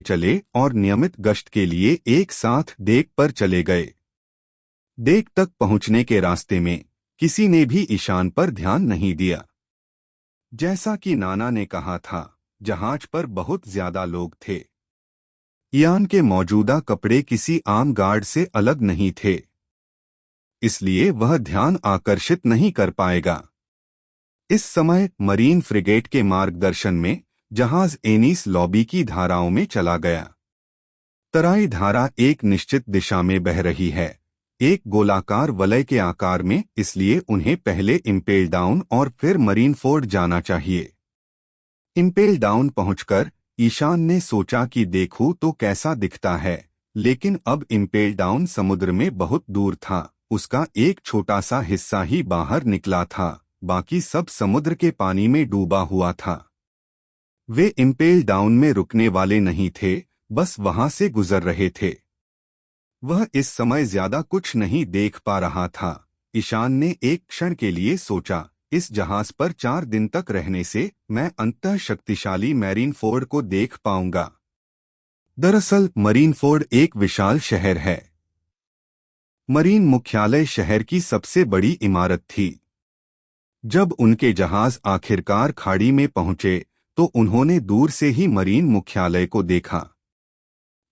चले और नियमित गश्त के लिए एक साथ डेक पर चले गए। डेक तक पहुंचने के रास्ते में किसी ने भी ईशान पर ध्यान नहीं दिया। जैसा कि नाना ने कहा था, जहाज पर बहुत ज्यादा लोग थे। ईयान के मौजूदा कपड़े किसी आम गार्ड से अलग नहीं थे, इसलिए वह ध्यान आकर्षित नहीं कर पाएगा। इस समय मरीन फ्रिगेट के मार्गदर्शन में जहाज एनीस लॉबी की धाराओं में चला गया। तराई धारा एक निश्चित दिशा में बह रही है, एक गोलाकार वलय के आकार में, इसलिए उन्हें पहले इम्पेल डाउन और फिर मरीनफोर्ड जाना चाहिए। इम्पेल डाउन पहुंचकर ईशान ने सोचा कि देखूं तो कैसा दिखता है, लेकिन अब इम्पेल डाउन समुद्र में बहुत दूर था। उसका एक छोटा सा हिस्सा ही बाहर निकला था, बाकी सब समुद्र के पानी में डूबा हुआ था। वे इम्पेल डाउन में रुकने वाले नहीं थे, बस वहां से गुजर रहे थे। वह इस समय ज्यादा कुछ नहीं देख पा रहा था। ईशान ने एक क्षण के लिए सोचा, इस जहाज पर 4 दिन तक रहने से मैं अंततः शक्तिशाली मैरीनफोर्ड को देख पाऊंगा। दरअसल मरीनफोर्ड एक विशाल शहर है। मरीन मुख्यालय शहर की सबसे बड़ी इमारत थी। जब उनके जहाज आखिरकार खाड़ी में पहुंचे तो उन्होंने दूर से ही मरीन मुख्यालय को देखा।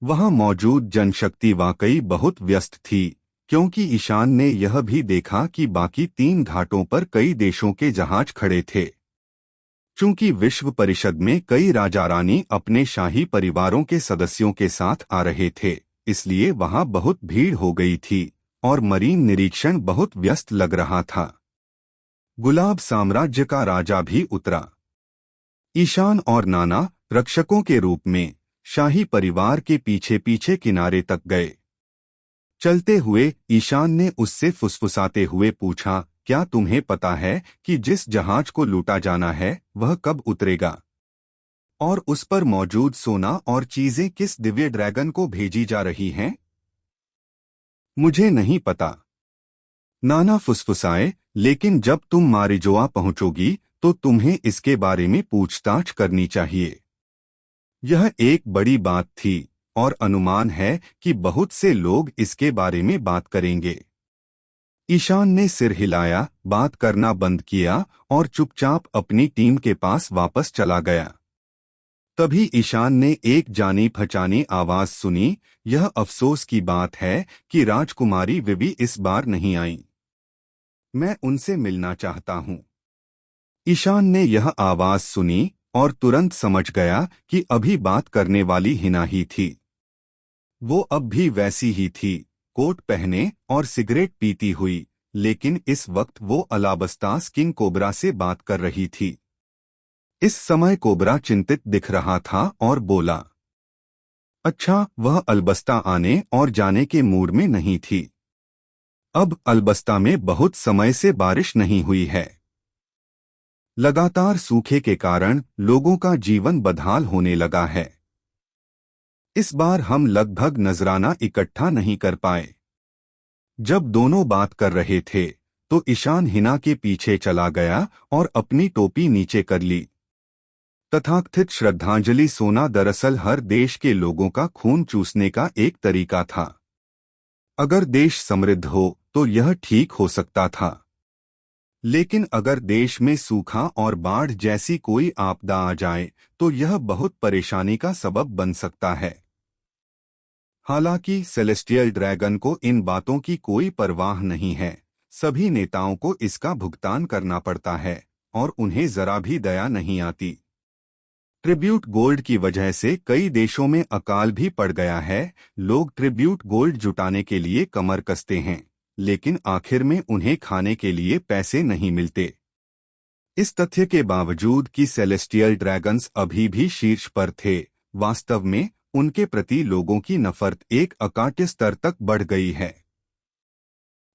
वहां मौजूद जनशक्ति वाकई बहुत व्यस्त थी, क्योंकि ईशान ने यह भी देखा कि बाकी 3 घाटों पर कई देशों के जहाज खड़े थे। चूंकि विश्व परिषद में कई राजा रानी अपने शाही परिवारों के सदस्यों के साथ आ रहे थे, इसलिए वहां बहुत भीड़ हो गई थी और मरीन निरीक्षण बहुत व्यस्त लग रहा था। गुलाब साम्राज्य का राजा भी उतरा। ईशान और नाना रक्षकों के रूप में शाही परिवार के पीछे पीछे किनारे तक गए। चलते हुए ईशान ने उससे फुसफुसाते हुए पूछा, क्या तुम्हें पता है कि जिस जहाज को लूटा जाना है वह कब उतरेगा? और उस पर मौजूद सोना और चीजें किस दिव्य ड्रैगन को भेजी जा रही हैं? मुझे नहीं पता, नाना फुसफुसाए, लेकिन जब तुम मारिजोआ पहुंचोगी तो तुम्हें इसके बारे में पूछताछ करनी चाहिए। यह एक बड़ी बात थी और अनुमान है कि बहुत से लोग इसके बारे में बात करेंगे। ईशान ने सिर हिलाया, बात करना बंद किया और चुपचाप अपनी टीम के पास वापस चला गया। तभी ईशान ने एक जानी पहचानी आवाज सुनी, यह अफसोस की बात है कि राजकुमारी विवी इस बार नहीं आई। मैं उनसे मिलना चाहता हूँ। ईशान ने यह आवाज सुनी और तुरंत समझ गया कि अभी बात करने वाली हिना ही थी। वो अब भी वैसी ही थी, कोट पहने और सिगरेट पीती हुई, लेकिन इस वक्त वो अलाबस्तास किंग कोबरा से बात कर रही थी। इस समय कोबरा चिंतित दिख रहा था और बोला, अच्छा, वह अलबस्ता आने और जाने के मूड में नहीं थी। अब अलबस्ता में बहुत समय से बारिश नहीं हुई है। लगातार सूखे के कारण लोगों का जीवन बदहाल होने लगा है। इस बार हम लगभग नजराना इकट्ठा नहीं कर पाए। जब दोनों बात कर रहे थे तो ईशान हिना के पीछे चला गया और अपनी टोपी नीचे कर ली। तथाकथित श्रद्धांजलि सोना दरअसल हर देश के लोगों का खून चूसने का एक तरीका था। अगर देश समृद्ध हो तो यह ठीक हो सकता था, लेकिन अगर देश में सूखा और बाढ़ जैसी कोई आपदा आ जाए तो यह बहुत परेशानी का सबब बन सकता है। हालांकि सेलेस्टियल ड्रैगन को इन बातों की कोई परवाह नहीं है। सभी नेताओं को इसका भुगतान करना पड़ता है और उन्हें जरा भी दया नहीं आती। ट्रिब्यूट गोल्ड की वजह से कई देशों में अकाल भी पड़ गया है। लोग ट्रिब्यूट गोल्ड जुटाने के लिए कमर कसते हैं, लेकिन आखिर में उन्हें खाने के लिए पैसे नहीं मिलते। इस तथ्य के बावजूद कि सेलेस्टियल ड्रैगन्स अभी भी शीर्ष पर थे, वास्तव में उनके प्रति लोगों की नफरत एक अकाट्य स्तर तक बढ़ गई है।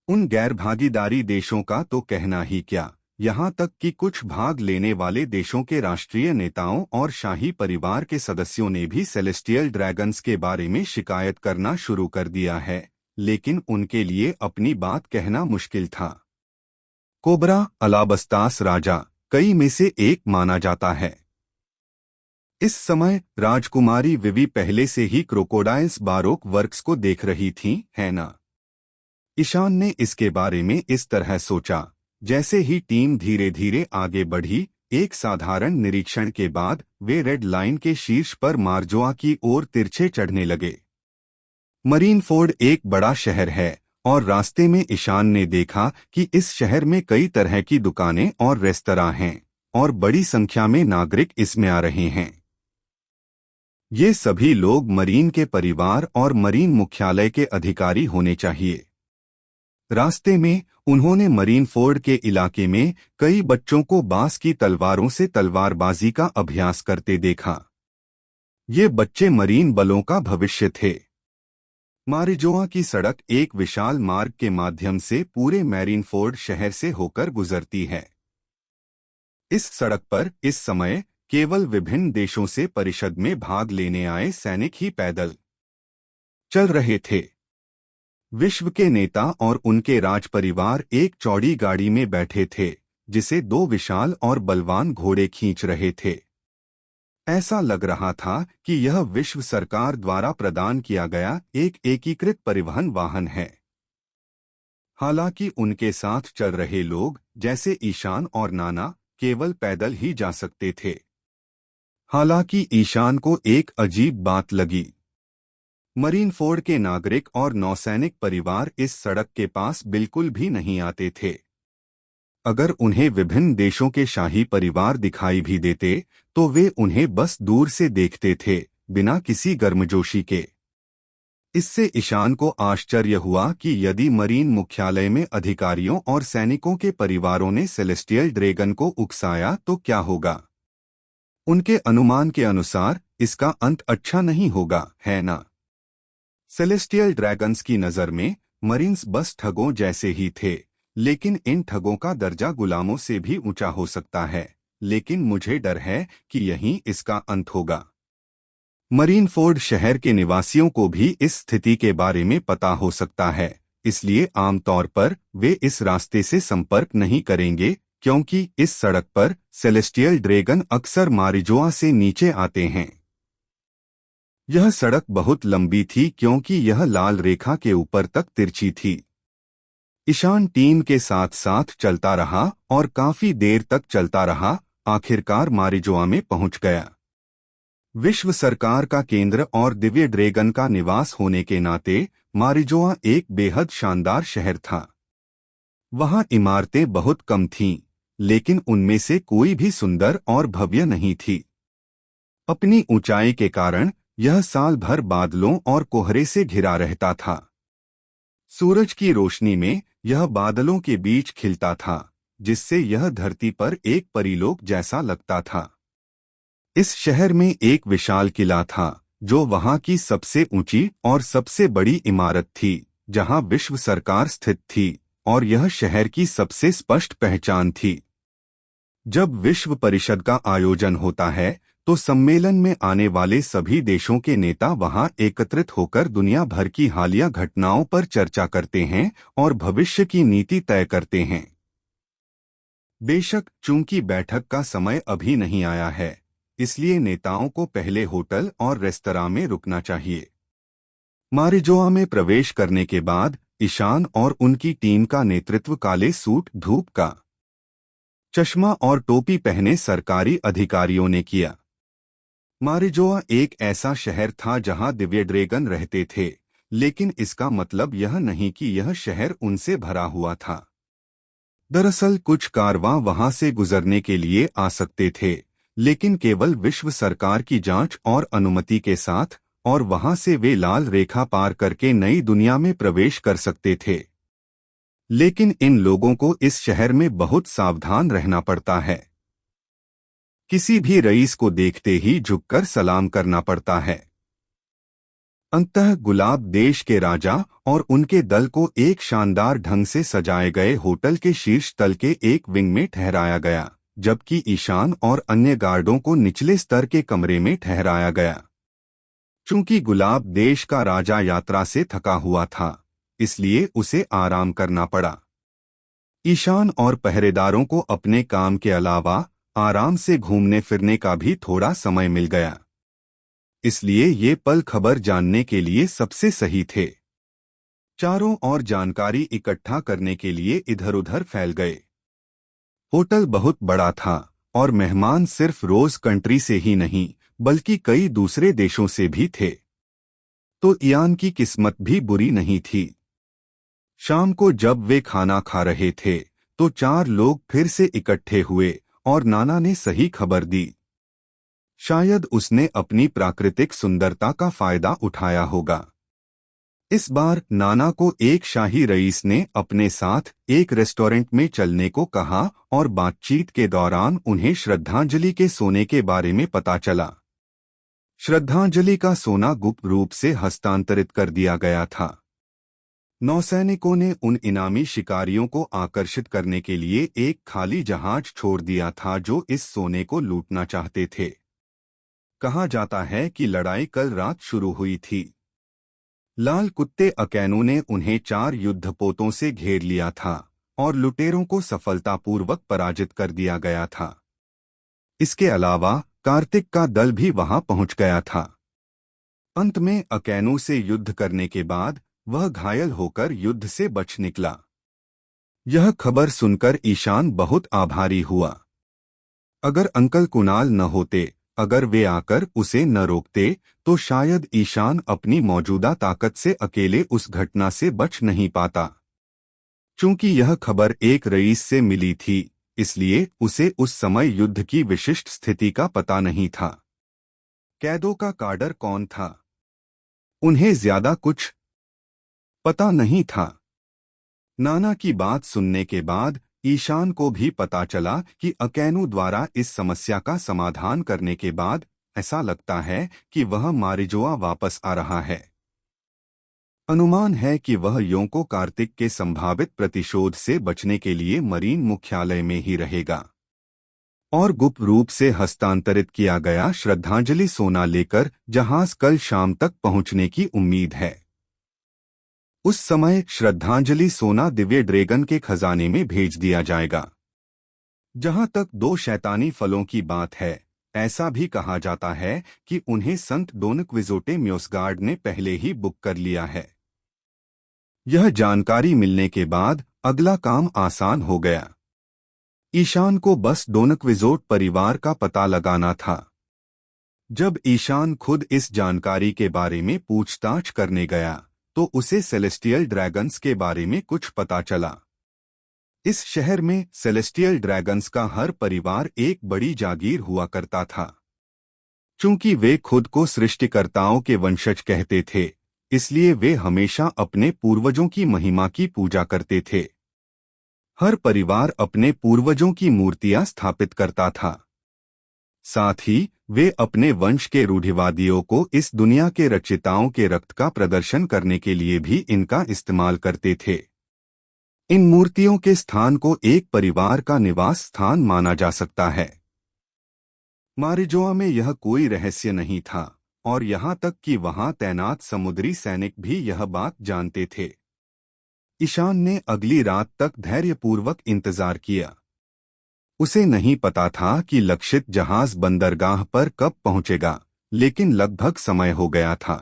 उन गैर भागीदारी देशों का तो कहना ही क्या, यहाँ तक कि कुछ भाग लेने वाले देशों के राष्ट्रीय नेताओं और शाही परिवार के सदस्यों ने भी सेलेस्टियल ड्रैगन्स के बारे में शिकायत करना शुरू कर दिया है, लेकिन उनके लिए अपनी बात कहना मुश्किल था। कोबरा अलाबस्तास राजा कई में से एक माना जाता है। इस समय राजकुमारी विवी पहले से ही क्रोकोडाइल्स बारोक वर्क्स को देख रही थीं, है ना? ईशान ने इसके बारे में इस तरह सोचा। जैसे ही टीम धीरे धीरे आगे बढ़ी, एक साधारण निरीक्षण के बाद वे रेड लाइन के शीर्ष पर मार्जोआ की ओर तिरछे चढ़ने लगे। मरीनफोर्ड एक बड़ा शहर है और रास्ते में ईशान ने देखा कि इस शहर में कई तरह की दुकानें और रेस्तरां हैं और बड़ी संख्या में नागरिक इसमें आ रहे हैं। ये सभी लोग मरीन के परिवार और मरीन मुख्यालय के अधिकारी होने चाहिए। रास्ते में उन्होंने मरीनफोर्ड के इलाके में कई बच्चों को बांस की तलवारों से तलवारबाजी का अभ्यास करते देखा। ये बच्चे मरीन बलों का भविष्य थे। मारिजोआ की सड़क एक विशाल मार्ग के माध्यम से पूरे मैरीनफोर्ड शहर से होकर गुजरती है। इस सड़क पर इस समय केवल विभिन्न देशों से परिषद में भाग लेने आए सैनिक ही पैदल चल रहे थे। विश्व के नेता और उनके राजपरिवार एक चौड़ी गाड़ी में बैठे थे, जिसे दो विशाल और बलवान घोड़े खींच रहे थे। ऐसा लग रहा था कि यह विश्व सरकार द्वारा प्रदान किया गया एक एकीकृत परिवहन वाहन है। हालांकि उनके साथ चल रहे लोग, जैसे ईशान और नाना, केवल पैदल ही जा सकते थे। हालांकि ईशान को एक अजीब बात लगी। मरीनफोर्ड के नागरिक और नौसैनिक परिवार इस सड़क के पास बिल्कुल भी नहीं आते थे। अगर उन्हें विभिन्न देशों के शाही परिवार दिखाई भी देते तो वे उन्हें बस दूर से देखते थे, बिना किसी गर्मजोशी के। इससे ईशान को आश्चर्य हुआ कि यदि मरीन मुख्यालय में अधिकारियों और सैनिकों के परिवारों ने सेलेस्टियल ड्रैगन को उकसाया तो क्या होगा। उनके अनुमान के अनुसार इसका अंत अच्छा नहीं होगा, है ना? सेलेस्टियल ड्रैगन्स की नज़र में मरीन्स बस ठगों जैसे ही थे, लेकिन इन ठगों का दर्जा गुलामों से भी ऊंचा हो सकता है। लेकिन मुझे डर है कि यहीं इसका अंत होगा। मरीनफोर्ड शहर के निवासियों को भी इस स्थिति के बारे में पता हो सकता है, इसलिए आमतौर पर वे इस रास्ते से संपर्क नहीं करेंगे, क्योंकि इस सड़क पर सेलेस्टियल ड्रैगन अक्सर मारिजोआ से नीचे आते हैं। यह सड़क बहुत लंबी थी क्योंकि यह लाल रेखा के ऊपर तक तिरछी थी। ईशान टीम के साथ साथ चलता रहा और काफी देर तक चलता रहा। आखिरकार मारिजोआ में पहुंच गया। विश्व सरकार का केंद्र और दिव्य ड्रैगन का निवास होने के नाते मारिजोआ एक बेहद शानदार शहर था। वहां इमारतें बहुत कम थीं, लेकिन उनमें से कोई भी सुंदर और भव्य नहीं थी। अपनी ऊंचाई के कारण यह साल भर बादलों और कोहरे से घिरा रहता था। सूरज की रोशनी में यह बादलों के बीच खिलता था, जिससे यह धरती पर एक परीलोक जैसा लगता था। इस शहर में एक विशाल किला था, जो वहां की सबसे ऊंची और सबसे बड़ी इमारत थी, जहां विश्व सरकार स्थित थी, और यह शहर की सबसे स्पष्ट पहचान थी। जब विश्व परिषद का आयोजन होता है तो सम्मेलन में आने वाले सभी देशों के नेता वहां एकत्रित होकर दुनिया भर की हालिया घटनाओं पर चर्चा करते हैं और भविष्य की नीति तय करते हैं। बेशक, चूंकि बैठक का समय अभी नहीं आया है, इसलिए नेताओं को पहले होटल और रेस्तरां में रुकना चाहिए। मारिजोआ में प्रवेश करने के बाद ईशान और उनकी टीम का नेतृत्व काले सूट, धूप का चश्मा और टोपी पहने सरकारी अधिकारियों ने किया। मारिजोआ एक ऐसा शहर था जहां दिव्य ड्रैगन रहते थे, लेकिन इसका मतलब यह नहीं कि यह शहर उनसे भरा हुआ था। दरअसल कुछ कारवां वहां से गुजरने के लिए आ सकते थे, लेकिन केवल विश्व सरकार की जांच और अनुमति के साथ, और वहां से वे लाल रेखा पार करके नई दुनिया में प्रवेश कर सकते थे। लेकिन इन लोगों को इस शहर में बहुत सावधान रहना पड़ता है। किसी भी रईस को देखते ही झुककर सलाम करना पड़ता है। अंततः गुलाब देश के राजा और उनके दल को एक शानदार ढंग से सजाए गए होटल के शीर्ष तल के एक विंग में ठहराया गया, जबकि ईशान और अन्य गार्डों को निचले स्तर के कमरे में ठहराया गया। चूंकि गुलाब देश का राजा यात्रा से थका हुआ था, इसलिए उसे आराम करना पड़ा। ईशान और पहरेदारों को अपने काम के अलावा आराम से घूमने फिरने का भी थोड़ा समय मिल गया। इसलिए ये पल खबर जानने के लिए सबसे सही थे। चारों ओर जानकारी इकट्ठा करने के लिए इधर-उधर फैल गए। होटल बहुत बड़ा था और मेहमान सिर्फ रोज कंट्री से ही नहीं बल्कि कई दूसरे देशों से भी थे। तो इयान की किस्मत भी बुरी नहीं थी। शाम को जब वे खाना खा रहे थे तो चार लोग फिर से इकट्ठे हुए और नाना ने सही खबर दी। शायद उसने अपनी प्राकृतिक सुंदरता का फायदा उठाया होगा। इस बार नाना को एक शाही रईस ने अपने साथ एक रेस्टोरेंट में चलने को कहा और बातचीत के दौरान उन्हें श्रद्धांजलि के सोने के बारे में पता चला। श्रद्धांजलि का सोना गुप्त रूप से हस्तांतरित कर दिया गया था। नौसैनिकों ने उन इनामी शिकारियों को आकर्षित करने के लिए एक खाली जहाज छोड़ दिया था जो इस सोने को लूटना चाहते थे। कहा जाता है कि लड़ाई कल रात शुरू हुई थी। लाल कुत्ते अकैनू ने उन्हें 4 युद्धपोतों से घेर लिया था और लुटेरों को सफलतापूर्वक पराजित कर दिया गया था। इसके अलावा कार्तिक का दल भी वहां पहुंच गया था। अंत में अकैनू से युद्ध करने के बाद वह घायल होकर युद्ध से बच निकला। यह खबर सुनकर ईशान बहुत आभारी हुआ। अगर अंकल कुणाल न होते, अगर वे आकर उसे न रोकते, तो शायद ईशान अपनी मौजूदा ताकत से अकेले उस घटना से बच नहीं पाता। चूंकि यह खबर एक रईस से मिली थी, इसलिए उसे उस समय युद्ध की विशिष्ट स्थिति का पता नहीं था। कैदों का काडर कौन था, उन्हें ज्यादा कुछ पता नहीं था। नाना की बात सुनने के बाद ईशान को भी पता चला कि अकैनू द्वारा इस समस्या का समाधान करने के बाद ऐसा लगता है कि वह मारिजोआ वापस आ रहा है। अनुमान है कि वह योंको कार्तिक के संभावित प्रतिशोध से बचने के लिए मरीन मुख्यालय में ही रहेगा और गुप्त रूप से हस्तांतरित किया गया श्रद्धांजलि सोना लेकर जहाज कल शाम तक पहुंचने की उम्मीद है। उस समय श्रद्धांजलि सोना दिव्य ड्रैगन के खजाने में भेज दिया जाएगा। जहां तक 2 शैतानी फलों की बात है, ऐसा भी कहा जाता है कि उन्हें संत डोन क्विजोटे म्योसगार्ड ने पहले ही बुक कर लिया है। यह जानकारी मिलने के बाद अगला काम आसान हो गया। ईशान को बस डोनक्विजोट परिवार का पता लगाना था। जब ईशान खुद इस जानकारी के बारे में पूछताछ करने गया तो उसे सेलेस्टियल ड्रैगन्स के बारे में कुछ पता चला। इस शहर में सेलेस्टियल ड्रैगन्स का हर परिवार एक बड़ी जागीर हुआ करता था। चूंकि वे खुद को सृष्टिकर्ताओं के वंशज कहते थे, इसलिए वे हमेशा अपने पूर्वजों की महिमा की पूजा करते थे। हर परिवार अपने पूर्वजों की मूर्तियां स्थापित करता था। साथ ही वे अपने वंश के रूढ़िवादियों को इस दुनिया के रचयिताओं के रक्त का प्रदर्शन करने के लिए भी इनका इस्तेमाल करते थे। इन मूर्तियों के स्थान को एक परिवार का निवास स्थान माना जा सकता है। मारिजोआ में यह कोई रहस्य नहीं था और यहाँ तक कि वहां तैनात समुद्री सैनिक भी यह बात जानते थे। ईशान ने अगली रात तक धैर्यपूर्वक इंतजार किया। उसे नहीं पता था कि लक्षित जहाज बंदरगाह पर कब पहुंचेगा, लेकिन लगभग समय हो गया था।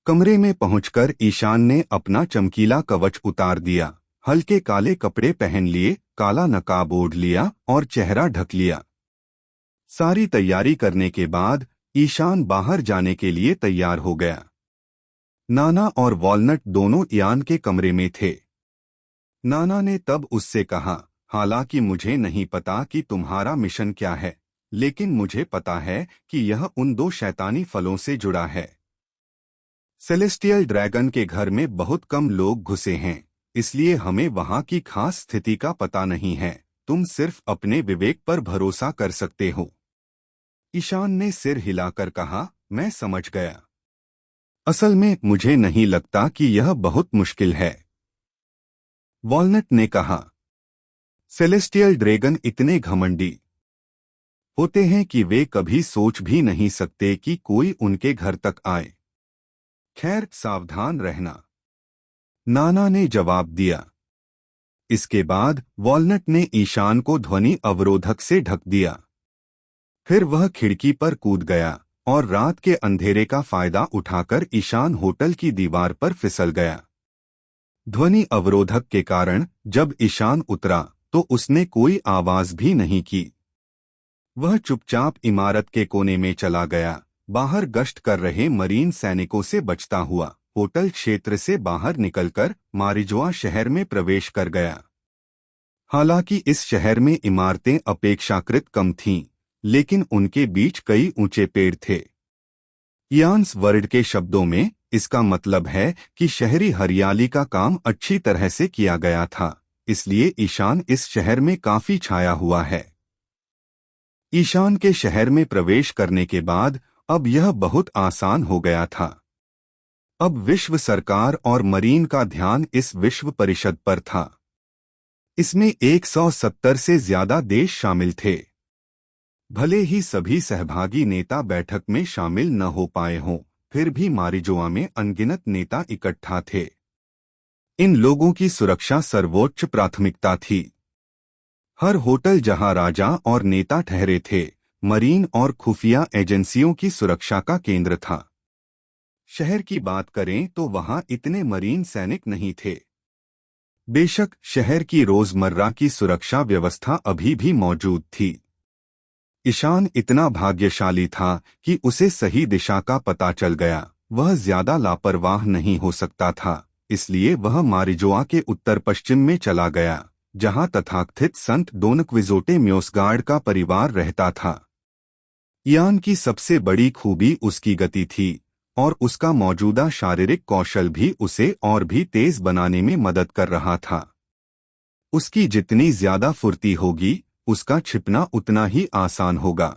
कमरे में पहुंचकर ईशान ने अपना चमकीला कवच उतार दिया, हल्के काले कपड़े पहन लिए, काला नकाब ओढ़ लिया और चेहरा ढक लिया। सारी तैयारी करने के बाद ईशान बाहर जाने के लिए तैयार हो गया। नाना और वॉलनट दोनों इयान के कमरे में थे। नाना ने तब उससे कहा, हालांकि मुझे नहीं पता कि तुम्हारा मिशन क्या है, लेकिन मुझे पता है कि यह उन 2 शैतानी फलों से जुड़ा है। सेलेस्टियल ड्रैगन के घर में बहुत कम लोग घुसे हैं, इसलिए हमें वहां की खास स्थिति का पता नहीं है। तुम सिर्फ अपने विवेक पर भरोसा कर सकते हो। ईशान ने सिर हिलाकर कहा, मैं समझ गया। असल में मुझे नहीं लगता कि यह बहुत मुश्किल है। वॉलनट ने कहा, सेलेस्टियल ड्रैगन इतने घमंडी होते हैं कि वे कभी सोच भी नहीं सकते कि कोई उनके घर तक आए। खैर, सावधान रहना, नाना ने जवाब दिया। इसके बाद वॉलनट ने ईशान को ध्वनि अवरोधक से ढक दिया। फिर वह खिड़की पर कूद गया और रात के अंधेरे का फायदा उठाकर ईशान होटल की दीवार पर फिसल गया। ध्वनि अवरोधक के कारण जब ईशान उतरा तो उसने कोई आवाज भी नहीं की। वह चुपचाप इमारत के कोने में चला गया, बाहर गश्त कर रहे मरीन सैनिकों से बचता हुआ होटल क्षेत्र से बाहर निकलकर मारिजुआ शहर में प्रवेश कर गया। हालांकि इस शहर में इमारतें अपेक्षाकृत कम थीं, लेकिन उनके बीच कई ऊंचे पेड़ थे। इयान्स वर्ड के शब्दों में इसका मतलब है कि शहरी हरियाली का काम अच्छी तरह से किया गया था, इसलिए ईशान इस शहर में काफी छाया हुआ है। ईशान के शहर में प्रवेश करने के बाद अब यह बहुत आसान हो गया था। अब विश्व सरकार और मरीन का ध्यान इस विश्व परिषद पर था। इसमें 170 से ज्यादा देश शामिल थे। भले ही सभी सहभागी नेता बैठक में शामिल न हो पाए हों, फिर भी मारिजुआ में अनगिनत नेता इकट्ठा थे। इन लोगों की सुरक्षा सर्वोच्च प्राथमिकता थी। हर होटल जहां राजा और नेता ठहरे थे, मरीन और खुफिया एजेंसियों की सुरक्षा का केंद्र था। शहर की बात करें तो वहां इतने मरीन सैनिक नहीं थे। बेशक शहर की रोजमर्रा की सुरक्षा व्यवस्था अभी भी मौजूद थी। ईशान इतना भाग्यशाली था कि उसे सही दिशा का पता चल गया। वह ज्यादा लापरवाह नहीं हो सकता था, इसलिए वह मारिजुआ के उत्तर पश्चिम में चला गया, जहां तथाकथित संत डोन क्विजोटे म्योसगार्ड का परिवार रहता था। इयान की सबसे बड़ी खूबी उसकी गति थी और उसका मौजूदा शारीरिक कौशल भी उसे और भी तेज बनाने में मदद कर रहा था। उसकी जितनी ज्यादा फुर्ती होगी, उसका छिपना उतना ही आसान होगा।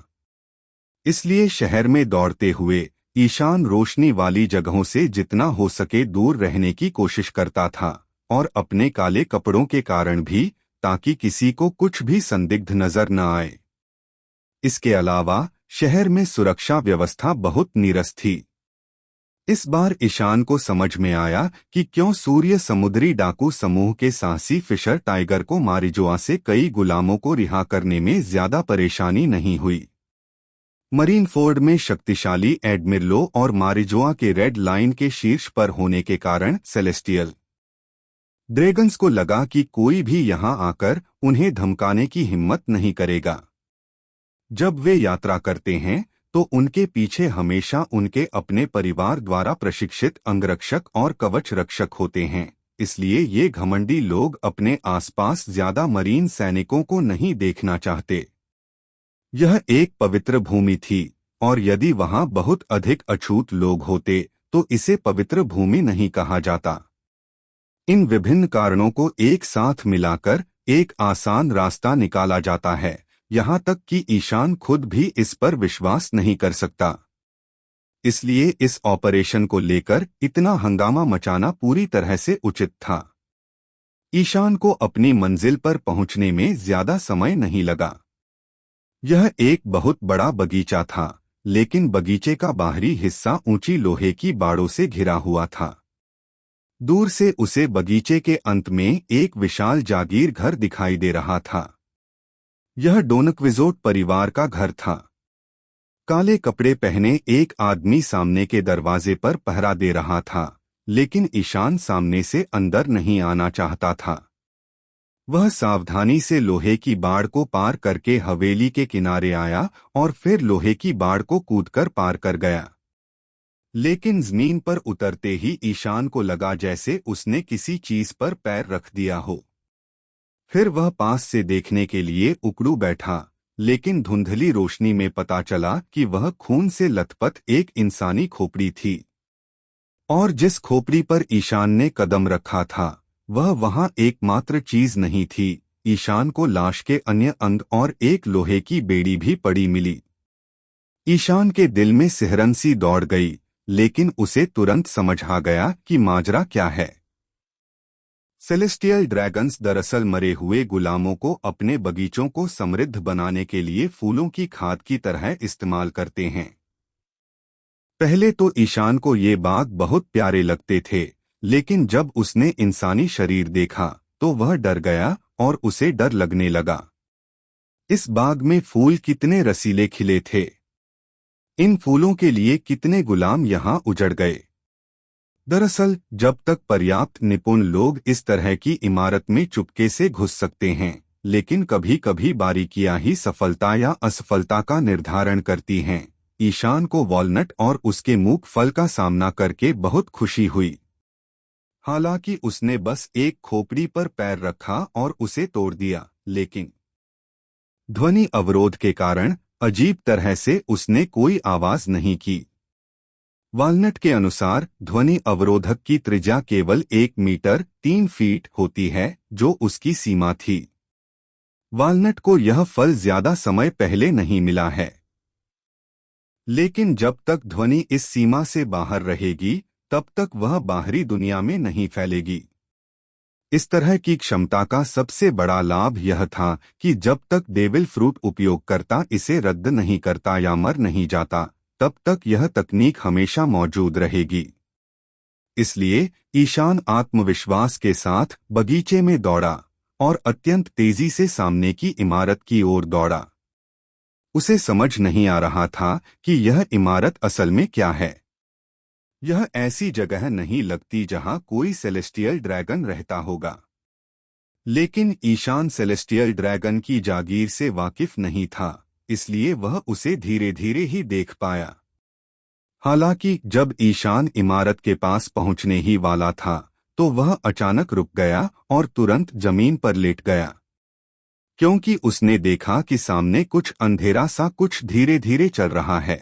इसलिए शहर में दौड़ते हुए ईशान रोशनी वाली जगहों से जितना हो सके दूर रहने की कोशिश करता था, और अपने काले कपड़ों के कारण भी, ताकि किसी को कुछ भी संदिग्ध नजर न आए। इसके अलावा शहर में सुरक्षा व्यवस्था बहुत नीरस थी। इस बार ईशान को समझ में आया कि क्यों सूर्य समुद्री डाकू समूह के साहसी फिशर टाइगर को मारिजुआ से कई गुलामों को रिहा करने में ज्यादा परेशानी नहीं हुई। मरीन फोर्ड में शक्तिशाली एडमिरलो और मारिजुआ के रेड लाइन के शीर्ष पर होने के कारण सेलेस्टियल ड्रैगन्स को लगा कि कोई भी यहां आकर उन्हें धमकाने की हिम्मत नहीं करेगा। जब वे यात्रा करते हैं तो उनके पीछे हमेशा उनके अपने परिवार द्वारा प्रशिक्षित अंगरक्षक और कवच रक्षक होते हैं, इसलिए ये घमंडी लोग अपने आसपास ज्यादा मरीन सैनिकों को नहीं देखना चाहते। यह एक पवित्र भूमि थी, और यदि वहां बहुत अधिक अछूत लोग होते तो इसे पवित्र भूमि नहीं कहा जाता। इन विभिन्न कारणों को एक साथ मिलाकर एक आसान रास्ता निकाला जाता है, यहाँ तक कि ईशान खुद भी इस पर विश्वास नहीं कर सकता। इसलिए इस ऑपरेशन को लेकर इतना हंगामा मचाना पूरी तरह से उचित था। ईशान को अपनी मंजिल पर पहुंचने में ज्यादा समय नहीं लगा। यह एक बहुत बड़ा बगीचा था, लेकिन बगीचे का बाहरी हिस्सा ऊंची लोहे की बाड़ों से घिरा हुआ था। दूर से उसे बगीचे के अंत में एक विशाल जागीर घर दिखाई दे रहा था। यह डोनक्विजोट परिवार का घर था। काले कपड़े पहने एक आदमी सामने के दरवाजे पर पहरा दे रहा था, लेकिन ईशान सामने से अंदर नहीं आना चाहता था। वह सावधानी से लोहे की बाड़ को पार करके हवेली के किनारे आया और फिर लोहे की बाड़ को कूदकर पार कर गया। लेकिन जमीन पर उतरते ही ईशान को लगा जैसे उसने किसी चीज पर पैर रख दिया हो। फिर वह पास से देखने के लिए उकड़ू बैठा, लेकिन धुंधली रोशनी में पता चला कि वह खून से लथपथ एक इंसानी खोपड़ी थी, और जिस खोपड़ी पर ईशान ने कदम रखा था वह वहां एकमात्र चीज नहीं थी। ईशान को लाश के अन्य अंग और एक लोहे की बेड़ी भी पड़ी मिली। ईशान के दिल में सिहरन सी दौड़ गई, लेकिन उसे तुरंत समझ आ गया कि माजरा क्या है। सेलेस्टियल ड्रैगन्स दरअसल मरे हुए गुलामों को अपने बगीचों को समृद्ध बनाने के लिए फूलों की खाद की तरह इस्तेमाल करते हैं। पहले तो ईशान को ये बाग बहुत प्यारे लगते थे, लेकिन जब उसने इंसानी शरीर देखा तो वह डर गया और उसे डर लगने लगा। इस बाग में फूल कितने रसीले खिले थे। इन फूलों के लिए कितने गुलाम यहाँ उजड़ गए। दरअसल जब तक पर्याप्त निपुण लोग इस तरह की इमारत में चुपके से घुस सकते हैं, लेकिन कभी कभी बारीकियां ही सफलता या असफलता का निर्धारण करती हैं। ईशान को वॉलनट और उसके मूक फल का सामना करके बहुत खुशी हुई। हालांकि उसने बस एक खोपड़ी पर पैर रखा और उसे तोड़ दिया, लेकिन ध्वनि अवरोध के कारण अजीब तरह से उसने कोई आवाज नहीं की। वॉलनट के अनुसार ध्वनि अवरोधक की त्रिज्या केवल 1 मीटर 3 फीट होती है, जो उसकी सीमा थी। वॉलनट को यह फल ज्यादा समय पहले नहीं मिला है, लेकिन जब तक ध्वनि इस सीमा से बाहर रहेगी तब तक वह बाहरी दुनिया में नहीं फैलेगी। इस तरह की क्षमता का सबसे बड़ा लाभ यह था कि जब तक डेविल फ्रूट उपयोगकर्ता इसे रद्द नहीं करता या मर नहीं जाता, तब तक यह तकनीक हमेशा मौजूद रहेगी। इसलिए ईशान आत्मविश्वास के साथ बगीचे में दौड़ा और अत्यंत तेजी से सामने की इमारत की ओर दौड़ा। उसे समझ नहीं आ रहा था कि यह इमारत असल में क्या है। यह ऐसी जगह नहीं लगती जहां कोई सेलेस्टियल ड्रैगन रहता होगा। लेकिन ईशान सेलेस्टियल ड्रैगन की जागीर से वाकिफ नहीं था, इसलिए वह उसे धीरे धीरे ही देख पाया। हालांकि जब ईशान इमारत के पास पहुंचने ही वाला था तो वह अचानक रुक गया और तुरंत जमीन पर लेट गया, क्योंकि उसने देखा कि सामने कुछ अंधेरा सा कुछ धीरे धीरे चल रहा है।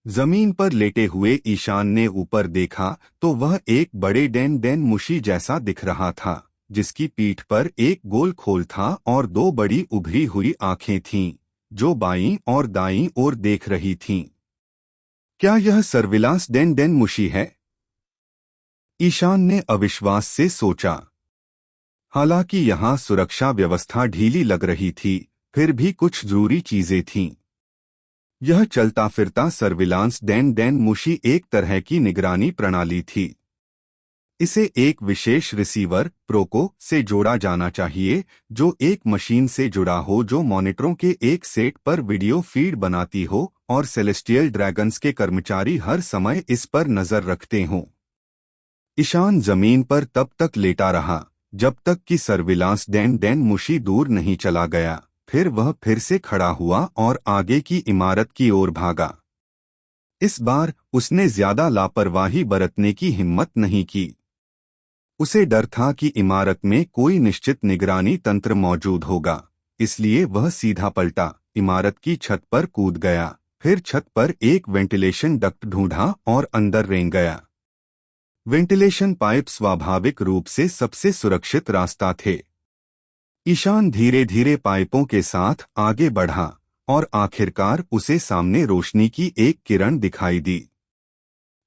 जमीन पर लेटे हुए ईशान ने ऊपर देखा तो वह एक बड़े डैन मुशी जैसा दिख रहा था, जिसकी पीठ पर एक गोल खोल था और 2 बड़ी उभरी हुई आंखें थीं, जो बाईं और दाईं ओर देख रही थीं। क्या यह सर्विलांस डैन मुशी है? ईशान ने अविश्वास से सोचा। हालांकि यहाँ सुरक्षा व्यवस्था ढीली लग रही थी, फिर भी कुछ जरूरी चीजें थीं। यह चलता फिरता सर्विलांस डैन मुशी एक तरह की निगरानी प्रणाली थी। इसे एक विशेष रिसीवर प्रोको से जोड़ा जाना चाहिए, जो एक मशीन से जुड़ा हो जो मॉनिटरों के एक सेट पर वीडियो फीड बनाती हो और सेलेस्टियल ड्रैगन्स के कर्मचारी हर समय इस पर नजर रखते हों। ईशान जमीन पर तब तक लेटा रहा जब तक कि सर्विलांस डैन मुशी दूर नहीं चला गया। फिर वह फिर से खड़ा हुआ और आगे की इमारत की ओर भागा। इस बार उसने ज्यादा लापरवाही बरतने की हिम्मत नहीं की। उसे डर था कि इमारत में कोई निश्चित निगरानी तंत्र मौजूद होगा, इसलिए वह सीधा पलटा, इमारत की छत पर कूद गया, फिर छत पर एक वेंटिलेशन डक्ट ढूंढा और अंदर रेंग गया। वेंटिलेशन पाइप स्वाभाविक रूप से सबसे सुरक्षित रास्ता थे। ईशान धीरे धीरे पाइपों के साथ आगे बढ़ा और आखिरकार उसे सामने रोशनी की एक किरण दिखाई दी।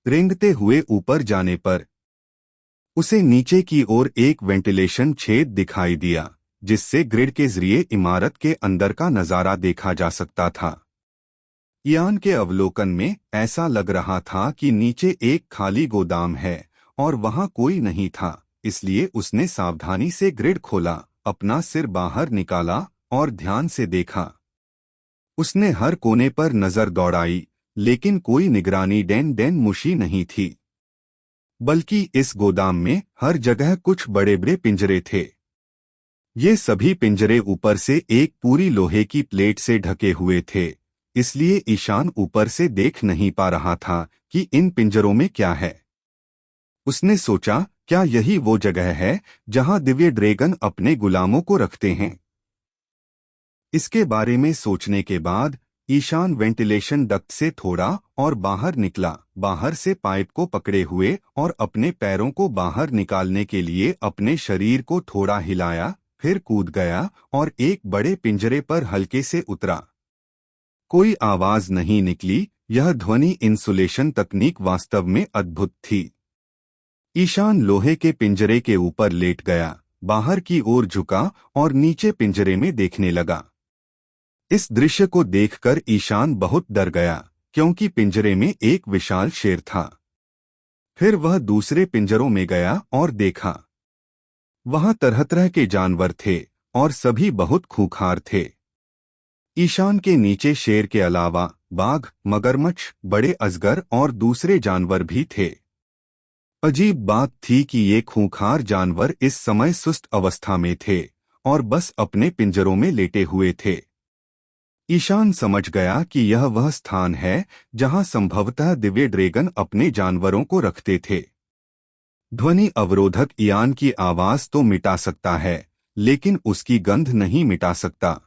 रेंगते हुए ऊपर जाने पर उसे नीचे की ओर एक वेंटिलेशन छेद दिखाई दिया, जिससे ग्रिड के जरिए इमारत के अंदर का नजारा देखा जा सकता था। ईशान के अवलोकन में ऐसा लग रहा था कि नीचे एक खाली गोदाम है और वहां कोई नहीं था, इसलिए उसने सावधानी से ग्रिड खोला, अपना सिर बाहर निकाला और ध्यान से देखा। उसने हर कोने पर नजर दौड़ाई, लेकिन कोई निगरानी डैन मुशी नहीं थी। बल्कि इस गोदाम में हर जगह कुछ बड़े बड़े पिंजरे थे। ये सभी पिंजरे ऊपर से एक पूरी लोहे की प्लेट से ढके हुए थे, इसलिए ईशान ऊपर से देख नहीं पा रहा था कि इन पिंजरों में क्या है। उसने सोचा, क्या यही वो जगह है जहां दिव्य ड्रैगन अपने गुलामों को रखते हैं? इसके बारे में सोचने के बाद ईशान वेंटिलेशन डक्ट से थोड़ा और बाहर निकला, बाहर से पाइप को पकड़े हुए और अपने पैरों को बाहर निकालने के लिए अपने शरीर को थोड़ा हिलाया, फिर कूद गया और एक बड़े पिंजरे पर हल्के से उतरा। कोई आवाज नहीं निकली। यह ध्वनि इंसुलेशन तकनीक वास्तव में अद्भुत थी। ईशान लोहे के पिंजरे के ऊपर लेट गया, बाहर की ओर झुका और नीचे पिंजरे में देखने लगा। इस दृश्य को देखकर ईशान बहुत डर गया, क्योंकि पिंजरे में एक विशाल शेर था। फिर वह दूसरे पिंजरों में गया और देखा। वहां तरह तरह के जानवर थे और सभी बहुत खूंखार थे। ईशान के नीचे शेर के अलावा बाघ, मगरमच्छ, बड़े अजगर और दूसरे जानवर भी थे। अजीब बात थी कि ये खूंखार जानवर इस समय सुस्त अवस्था में थे और बस अपने पिंजरों में लेटे हुए थे। ईशान समझ गया कि यह वह स्थान है जहां संभवतः दिव्य ड्रैगन अपने जानवरों को रखते थे। ध्वनि अवरोधक यान की आवाज तो मिटा सकता है, लेकिन उसकी गंध नहीं मिटा सकता।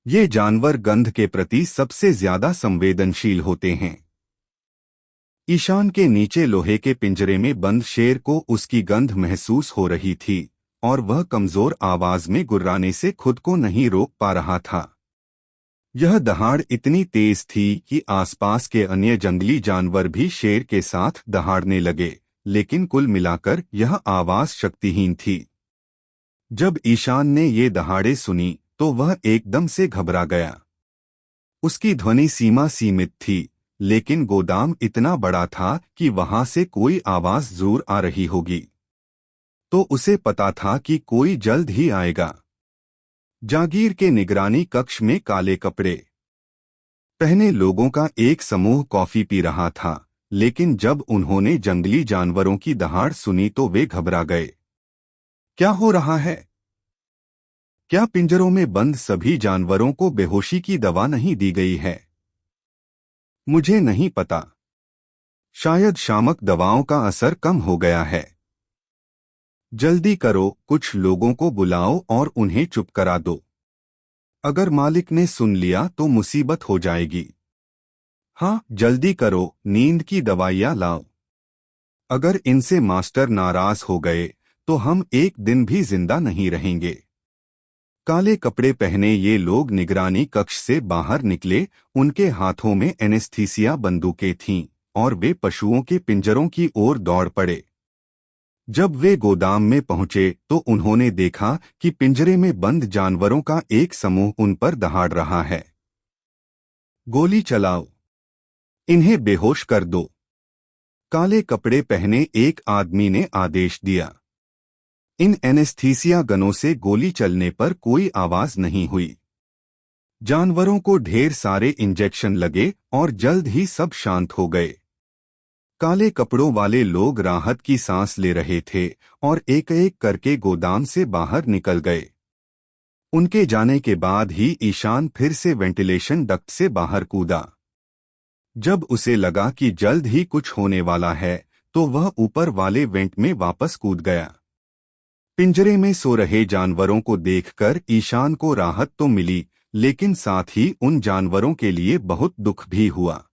ये जानवर गंध के प्रति सबसे ज्यादा संवेदनशील होते हैं। ईशान के नीचे लोहे के पिंजरे में बंद शेर को उसकी गंध महसूस हो रही थी और वह कमजोर आवाज में गुर्राने से खुद को नहीं रोक पा रहा था। यह दहाड़ इतनी तेज थी कि आसपास के अन्य जंगली जानवर भी शेर के साथ दहाड़ने लगे, लेकिन कुल मिलाकर यह आवाज शक्तिहीन थी। जब ईशान ने ये दहाड़े सुनी तो वह एकदम से घबरा गया। उसकी ध्वनि सीमा सीमित थी, लेकिन गोदाम इतना बड़ा था कि वहां से कोई आवाज जरूर आ रही होगी। तो उसे पता था कि कोई जल्द ही आएगा। जागीर के निगरानी कक्ष में काले कपड़े पहने लोगों का एक समूह कॉफी पी रहा था, लेकिन जब उन्होंने जंगली जानवरों की दहाड़ सुनी तो वे घबरा गए। क्या हो रहा है? क्या पिंजरों में बंद सभी जानवरों को बेहोशी की दवा नहीं दी गई है? मुझे नहीं पता। शायद शामक दवाओं का असर कम हो गया है। जल्दी करो, कुछ लोगों को बुलाओ और उन्हें चुप करा दो। अगर मालिक ने सुन लिया तो मुसीबत हो जाएगी। हाँ, जल्दी करो, नींद की दवाइयाँ लाओ। अगर इनसे मास्टर नाराज हो गए तो हम एक दिन भी जिंदा नहीं रहेंगे। काले कपड़े पहने ये लोग निगरानी कक्ष से बाहर निकले। उनके हाथों में एनेस्थीसिया बंदूकें थीं और वे पशुओं के पिंजरों की ओर दौड़ पड़े। जब वे गोदाम में पहुंचे तो उन्होंने देखा कि पिंजरे में बंद जानवरों का एक समूह उन पर दहाड़ रहा है। गोली चलाओ, इन्हें बेहोश कर दो, काले कपड़े पहने एक आदमी ने आदेश दिया। इन एनेस्थीसिया गनों से गोली चलने पर कोई आवाज नहीं हुई। जानवरों को ढेर सारे इंजेक्शन लगे और जल्द ही सब शांत हो गए। काले कपड़ों वाले लोग राहत की सांस ले रहे थे और एक एक करके गोदाम से बाहर निकल गए। उनके जाने के बाद ही ईशान फिर से वेंटिलेशन डक्ट से बाहर कूदा। जब उसे लगा कि जल्द ही कुछ होने वाला है तो वह ऊपर वाले वेंट में वापस कूद गया। पिंजरे में सो रहे जानवरों को देखकर ईशान को राहत तो मिली, लेकिन साथ ही उन जानवरों के लिए बहुत दुख भी हुआ।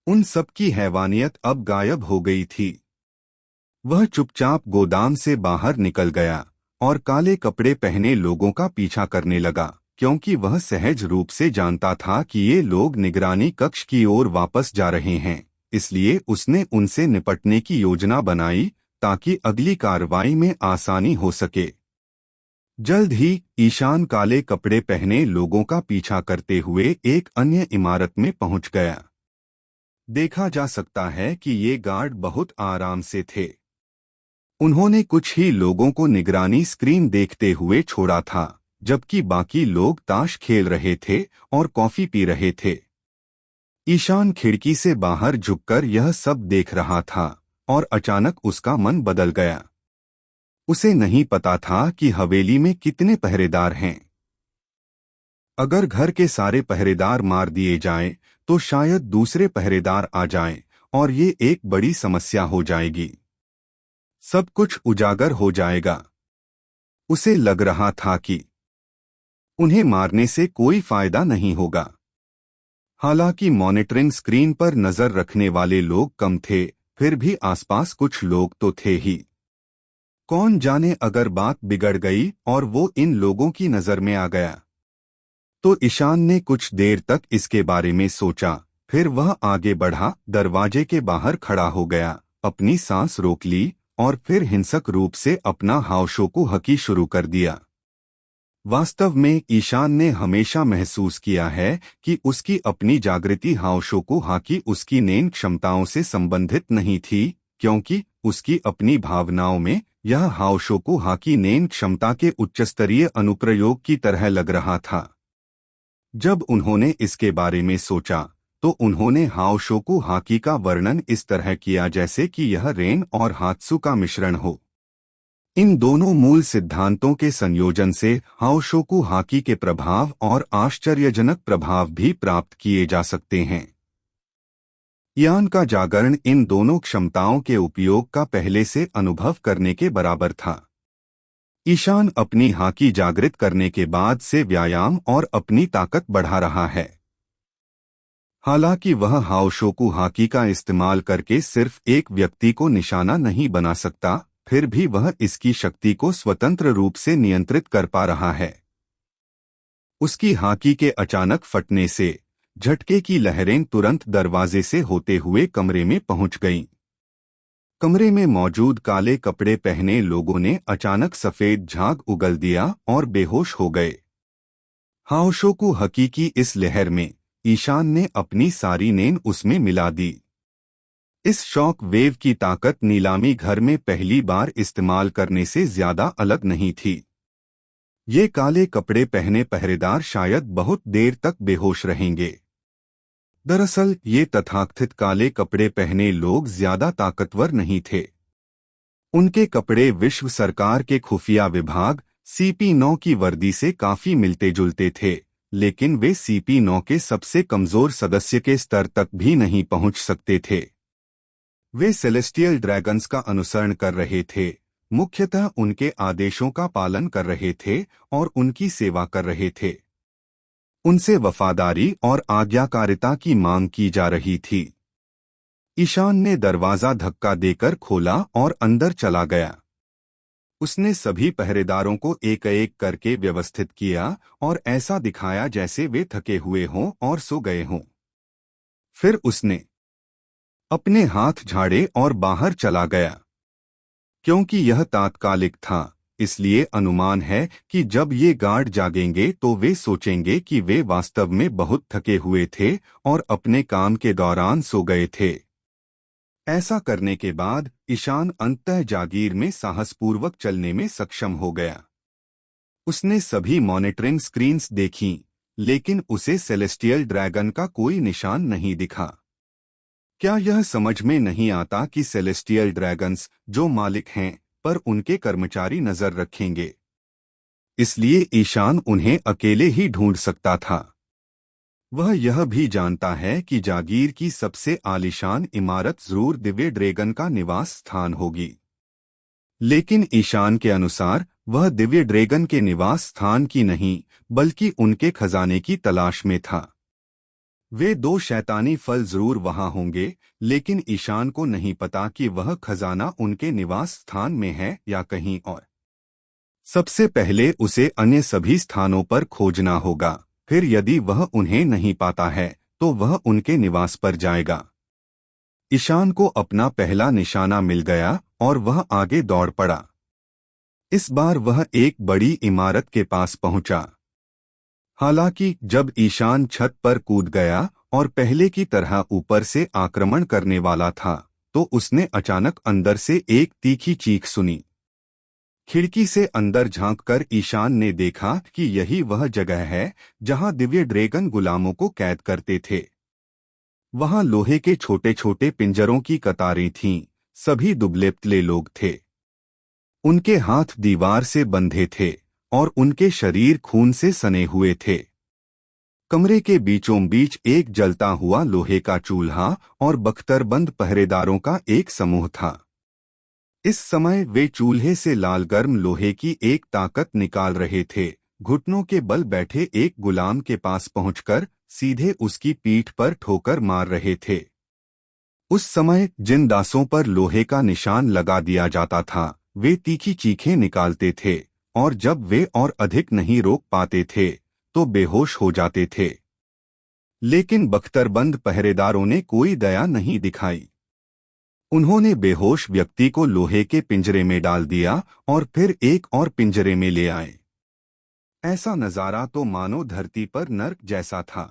उन सबकी हैवानियत अब गायब हो गई थी। वह चुपचाप गोदाम से बाहर निकल गया और काले कपड़े पहने लोगों का पीछा करने लगा, क्योंकि वह सहज रूप से जानता था कि ये लोग निगरानी कक्ष की ओर वापस जा रहे हैं। इसलिए उसने उनसे निपटने की योजना बनाई ताकि अगली कार्रवाई में आसानी हो सके। जल्द ही ईशान काले कपड़े पहने लोगों का पीछा करते हुए एक अन्य इमारत में पहुंच गया। देखा जा सकता है कि ये गार्ड बहुत आराम से थे। उन्होंने कुछ ही लोगों को निगरानी स्क्रीन देखते हुए छोड़ा था, जबकि बाकी लोग ताश खेल रहे थे और कॉफी पी रहे थे। ईशान खिड़की से बाहर झुककर यह सब देख रहा था और अचानक उसका मन बदल गया। उसे नहीं पता था कि हवेली में कितने पहरेदार हैं। अगर घर के सारे पहरेदार मार दिए जाएं, तो शायद दूसरे पहरेदार आ जाएं और ये एक बड़ी समस्या हो जाएगी। सब कुछ उजागर हो जाएगा। उसे लग रहा था कि उन्हें मारने से कोई फायदा नहीं होगा। हालांकि मॉनिटरिंग स्क्रीन पर नजर रखने वाले लोग कम थे, फिर भी आसपास कुछ लोग तो थे ही। कौन जाने अगर बात बिगड़ गई और वो इन लोगों की नजर में आ गया। तो ईशान ने कुछ देर तक इसके बारे में सोचा, फिर वह आगे बढ़ा, दरवाजे के बाहर खड़ा हो गया, अपनी सांस रोक ली और फिर हिंसक रूप से अपना हावशोकू हकी शुरू कर दिया। वास्तव में ईशान ने हमेशा महसूस किया है कि उसकी अपनी जागृति हावशोकू हाकी उसकी नेन क्षमताओं से संबंधित नहीं थी, क्योंकि उसकी अपनी भावनाओं में यह हाओशोकु हाकी नेन क्षमता के उच्चस्तरीय अनुप्रयोग की तरह लग रहा था। जब उन्होंने इसके बारे में सोचा तो उन्होंने हाओशोकु हाकी का वर्णन इस तरह किया जैसे कि यह रेन और हात्सु का मिश्रण हो। इन दोनों मूल सिद्धांतों के संयोजन से हाओशोकु हाकी के प्रभाव और आश्चर्यजनक प्रभाव भी प्राप्त किए जा सकते हैं। यान का जागरण इन दोनों क्षमताओं के उपयोग का पहले से अनुभव करने के बराबर था। ईशान अपनी हाकी जागृत करने के बाद से व्यायाम और अपनी ताकत बढ़ा रहा है। हालांकि वह हाओशोकु हाकी का इस्तेमाल करके सिर्फ एक व्यक्ति को निशाना नहीं बना सकता, फिर भी वह इसकी शक्ति को स्वतंत्र रूप से नियंत्रित कर पा रहा है। उसकी हाकी के अचानक फटने से झटके की लहरें तुरंत दरवाजे से होते हुए कमरे में पहुंच गईं। कमरे में मौजूद काले कपड़े पहने लोगों ने अचानक सफेद झाग उगल दिया और बेहोश हो गए। हाओशोकु हाकी की इस लहर में ईशान ने अपनी सारी नेन उसमें मिला दी। इस शॉक वेव की ताकत नीलामी घर में पहली बार इस्तेमाल करने से ज्यादा अलग नहीं थी। ये काले कपड़े पहने पहरेदार शायद बहुत देर तक बेहोश रहेंगे। दरअसल ये तथाकथित काले कपड़े पहने लोग ज्यादा ताकतवर नहीं थे। उनके कपड़े विश्व सरकार के खुफिया विभाग CP9 की वर्दी से काफी मिलते जुलते थे, लेकिन वे CP9 के सबसे कमजोर सदस्य के स्तर तक भी नहीं पहुंच सकते थे। वे सेलेस्टियल ड्रैगन्स का अनुसरण कर रहे थे, मुख्यतः उनके आदेशों का पालन कर रहे थे और उनकी सेवा कर रहे थे। उनसे वफादारी और आज्ञाकारिता की मांग की जा रही थी। ईशान ने दरवाजा धक्का देकर खोला और अंदर चला गया। उसने सभी पहरेदारों को एक एक करके व्यवस्थित किया और ऐसा दिखाया जैसे वे थके हुए हों और सो गए हों। फिर उसने अपने हाथ झाड़े और बाहर चला गया। क्योंकि यह तात्कालिक था, इसलिए अनुमान है कि जब ये गार्ड जागेंगे तो वे सोचेंगे कि वे वास्तव में बहुत थके हुए थे और अपने काम के दौरान सो गए थे। ऐसा करने के बाद ईशान अंततः जागीर में साहसपूर्वक चलने में सक्षम हो गया। उसने सभी मॉनिटरिंग स्क्रीन्स देखीं, लेकिन उसे सेलेस्टियल ड्रैगन का कोई निशान नहीं दिखा। क्या यह समझ में नहीं आता कि सेलेस्टियल ड्रैगन्स जो मालिक हैं पर उनके कर्मचारी नजर रखेंगे, इसलिए ईशान उन्हें अकेले ही ढूंढ सकता था। वह यह भी जानता है कि जागीर की सबसे आलीशान इमारत जरूर दिव्य ड्रैगन का निवास स्थान होगी, लेकिन ईशान के अनुसार वह दिव्य ड्रैगन के निवास स्थान की नहीं बल्कि उनके खजाने की तलाश में था। वे 2 शैतानी फल जरूर वहां होंगे, लेकिन ईशान को नहीं पता कि वह खजाना उनके निवास स्थान में है या कहीं और। सबसे पहले उसे अन्य सभी स्थानों पर खोजना होगा, फिर यदि वह उन्हें नहीं पाता है तो वह उनके निवास पर जाएगा। ईशान को अपना पहला निशाना मिल गया और वह आगे दौड़ पड़ा। इस बार वह एक बड़ी इमारत के पास पहुंचा। हालांकि जब ईशान छत पर कूद गया और पहले की तरह ऊपर से आक्रमण करने वाला था, तो उसने अचानक अंदर से एक तीखी चीख सुनी। खिड़की से अंदर झांककर ईशान ने देखा कि यही वह जगह है जहां दिव्य ड्रैगन गुलामों को कैद करते थे। वहां लोहे के छोटे छोटे पिंजरों की कतारें थीं, सभी दुबले पतले लोग थे। उनके हाथ दीवार से बंधे थे और उनके शरीर खून से सने हुए थे। कमरे के बीचों बीच एक जलता हुआ लोहे का चूल्हा और बख्तरबंद पहरेदारों का एक समूह था। इस समय वे चूल्हे से लाल गर्म लोहे की एक ताकत निकाल रहे थे। घुटनों के बल बैठे एक गुलाम के पास पहुंचकर सीधे उसकी पीठ पर ठोकर मार रहे थे। उस समय जिन दासों पर लोहे का निशान लगा दिया जाता था, वे तीखी चीखें निकालते थे और जब वे और अधिक नहीं रोक पाते थे तो बेहोश हो जाते थे। लेकिन बख्तरबंद पहरेदारों ने कोई दया नहीं दिखाई। उन्होंने बेहोश व्यक्ति को लोहे के पिंजरे में डाल दिया और फिर एक और पिंजरे में ले आए। ऐसा नजारा तो मानो धरती पर नर्क जैसा था।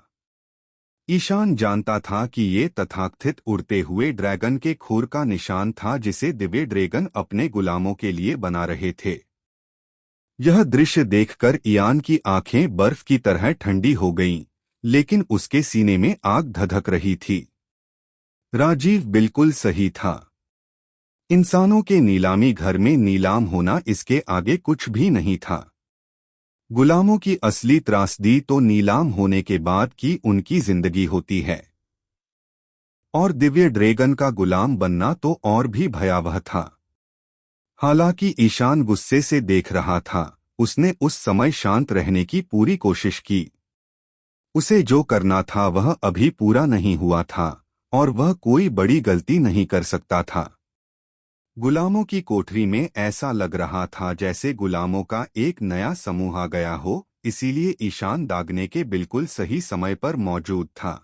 ईशान जानता था कि ये तथाकथित उड़ते हुए ड्रैगन के खुर का निशान था जिसे दिव्य ड्रैगन अपने गुलामों के लिए बना रहे थे। यह दृश्य देखकर इयान की आंखें बर्फ की तरह ठंडी हो गईं, लेकिन उसके सीने में आग धधक रही थी। राजीव बिल्कुल सही था। इंसानों के नीलामी घर में नीलाम होना इसके आगे कुछ भी नहीं था। गुलामों की असली त्रासदी तो नीलाम होने के बाद की उनकी जिंदगी होती है। और दिव्य ड्रैगन का गुलाम बनना तो और भी भयावह था। हालांकि ईशान गुस्से से देख रहा था, उसने उस समय शांत रहने की पूरी कोशिश की। उसे जो करना था वह अभी पूरा नहीं हुआ था, और वह कोई बड़ी गलती नहीं कर सकता था। गुलामों की कोठरी में ऐसा लग रहा था जैसे गुलामों का एक नया समूह आ गया हो, इसीलिए ईशान दागने के बिल्कुल सही समय पर मौजूद था।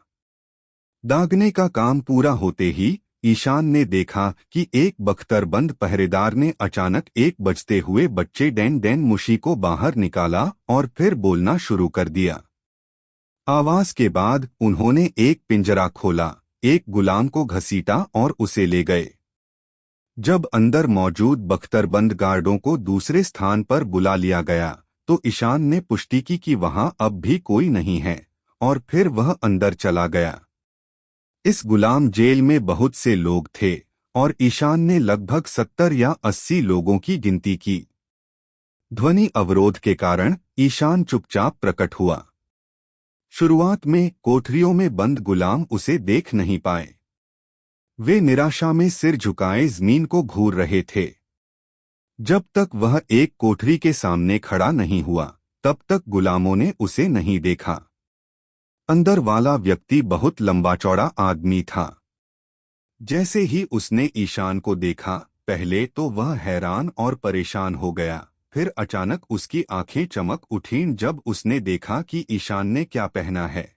दागने का काम पूरा होते ही ईशान ने देखा कि एक बख्तरबंद पहरेदार ने अचानक एक बजते हुए बच्चे डैन डैन मुशी को बाहर निकाला और फिर बोलना शुरू कर दिया। आवाज के बाद उन्होंने एक पिंजरा खोला, एक गुलाम को घसीटा और उसे ले गए। जब अंदर मौजूद बख्तरबंद गार्डों को दूसरे स्थान पर बुला लिया गया तो ईशान ने पुष्टि की कि वहां अब भी कोई नहीं है, और फिर वह अंदर चला गया। इस गुलाम जेल में बहुत से लोग थे और ईशान ने लगभग 70 या 80 लोगों की गिनती की। ध्वनि अवरोध के कारण ईशान चुपचाप प्रकट हुआ। शुरुआत में कोठरियों में बंद गुलाम उसे देख नहीं पाए। वे निराशा में सिर झुकाए जमीन को घूर रहे थे। जब तक वह एक कोठरी के सामने खड़ा नहीं हुआ, तब तक गुलामों ने उसे नहीं देखा। अंदर वाला व्यक्ति बहुत लंबा चौड़ा आदमी था। जैसे ही उसने ईशान को देखा, पहले तो वह हैरान और परेशान हो गया, फिर अचानक उसकी आंखें चमक उठीं जब उसने देखा कि ईशान ने क्या पहना है।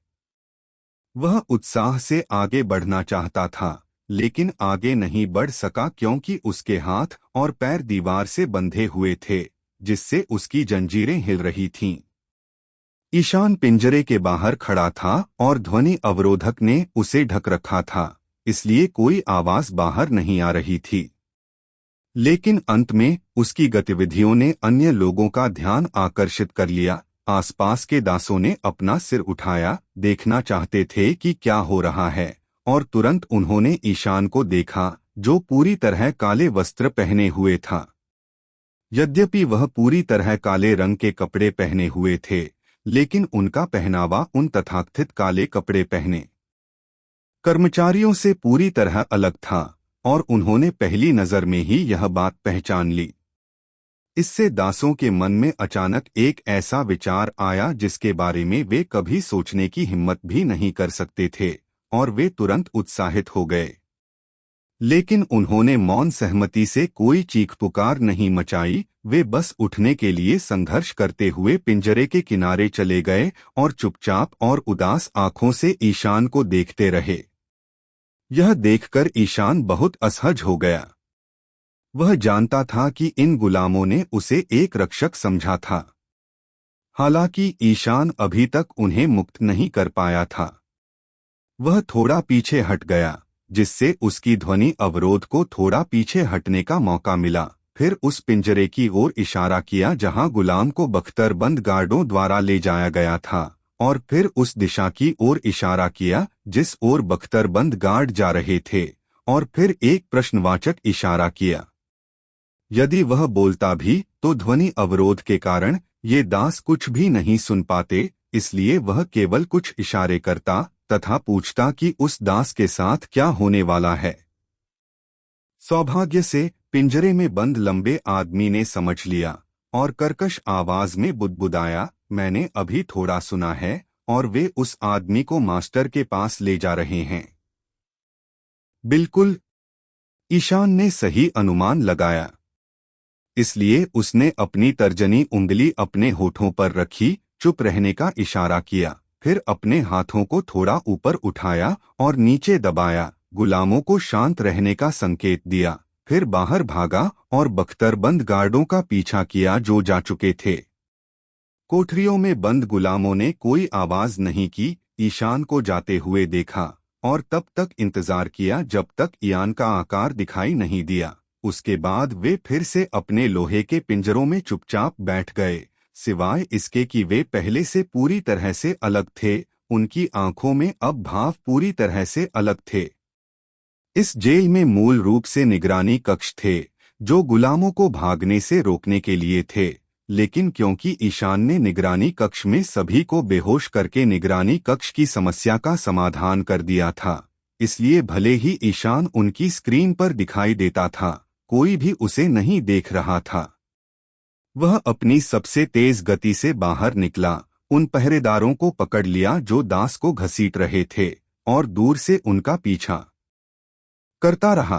वह उत्साह से आगे बढ़ना चाहता था, लेकिन आगे नहीं बढ़ सका क्योंकि उसके हाथ और पैर दीवार से बंधे हुए थे, जिससे उसकी जंजीरें हिल रही थीं। ईशान पिंजरे के बाहर खड़ा था और ध्वनि अवरोधक ने उसे ढक रखा था, इसलिए कोई आवाज बाहर नहीं आ रही थी। लेकिन अंत में उसकी गतिविधियों ने अन्य लोगों का ध्यान आकर्षित कर लिया। आसपास के दासों ने अपना सिर उठाया, देखना चाहते थे कि क्या हो रहा है, और तुरंत उन्होंने ईशान को देखा, जो पूरी तरह काले वस्त्र पहने हुए था। यद्यपि वह पूरी तरह काले रंग के कपड़े पहने हुए थे, लेकिन उनका पहनावा उन तथाकथित काले कपड़े पहने कर्मचारियों से पूरी तरह अलग था, और उन्होंने पहली नजर में ही यह बात पहचान ली। इससे दासों के मन में अचानक एक ऐसा विचार आया जिसके बारे में वे कभी सोचने की हिम्मत भी नहीं कर सकते थे, और वे तुरंत उत्साहित हो गए। लेकिन उन्होंने मौन सहमति से कोई चीख पुकार नहीं मचाई। वे बस उठने के लिए संघर्ष करते हुए पिंजरे के किनारे चले गए और चुपचाप और उदास आंखों से ईशान को देखते रहे। यह देखकर ईशान बहुत असहज हो गया। वह जानता था कि इन गुलामों ने उसे एक रक्षक समझा था। हालांकि ईशान अभी तक उन्हें मुक्त नहीं कर पाया था। वह थोड़ा पीछे हट गया, जिससे उसकी ध्वनि अवरोध को थोड़ा पीछे हटने का मौका मिला। फिर उस पिंजरे की ओर इशारा किया जहां गुलाम को बख्तरबंद गार्डों द्वारा ले जाया गया था, और फिर उस दिशा की ओर इशारा किया जिस ओर बख्तरबंद गार्ड जा रहे थे, और फिर एक प्रश्नवाचक इशारा किया। यदि वह बोलता भी तो ध्वनि अवरोध के कारण ये दास कुछ भी नहीं सुन पाते, इसलिए वह केवल कुछ इशारे करता तथा पूछता कि उस दास के साथ क्या होने वाला है। सौभाग्य से पिंजरे में बंद लंबे आदमी ने समझ लिया और कर्कश आवाज में बुदबुदाया, मैंने अभी थोड़ा सुना है, और वे उस आदमी को मास्टर के पास ले जा रहे हैं। बिल्कुल, ईशान ने सही अनुमान लगाया। इसलिए उसने अपनी तर्जनी उंगली अपने होठों पर रखी, चुप रहने का इशारा किया, फिर अपने हाथों को थोड़ा ऊपर उठाया और नीचे दबाया, गुलामों को शांत रहने का संकेत दिया, फिर बाहर भागा और बख्तरबंद गार्डों का पीछा किया जो जा चुके थे। कोठरियों में बंद गुलामों ने कोई आवाज नहीं की, ईशान को जाते हुए देखा और तब तक इंतजार किया जब तक ईयान का आकार दिखाई नहीं दिया। उसके बाद वे फिर से अपने लोहे के पिंजरों में चुपचाप बैठ गए। सिवाय इसके कि वे पहले से पूरी तरह से अलग थे, उनकी आंखों में अब भाव पूरी तरह से अलग थे। इस जेल में मूल रूप से निगरानी कक्ष थे, जो गुलामों को भागने से रोकने के लिए थे, लेकिन क्योंकि ईशान ने निगरानी कक्ष में सभी को बेहोश करके निगरानी कक्ष की समस्या का समाधान कर दिया था, इसलिए भले ही ईशान उनकी स्क्रीन पर दिखाई देता था, कोई भी उसे नहीं देख रहा था। वह अपनी सबसे तेज गति से बाहर निकला, उन पहरेदारों को पकड़ लिया जो दास को घसीट रहे थे, और दूर से उनका पीछा करता रहा।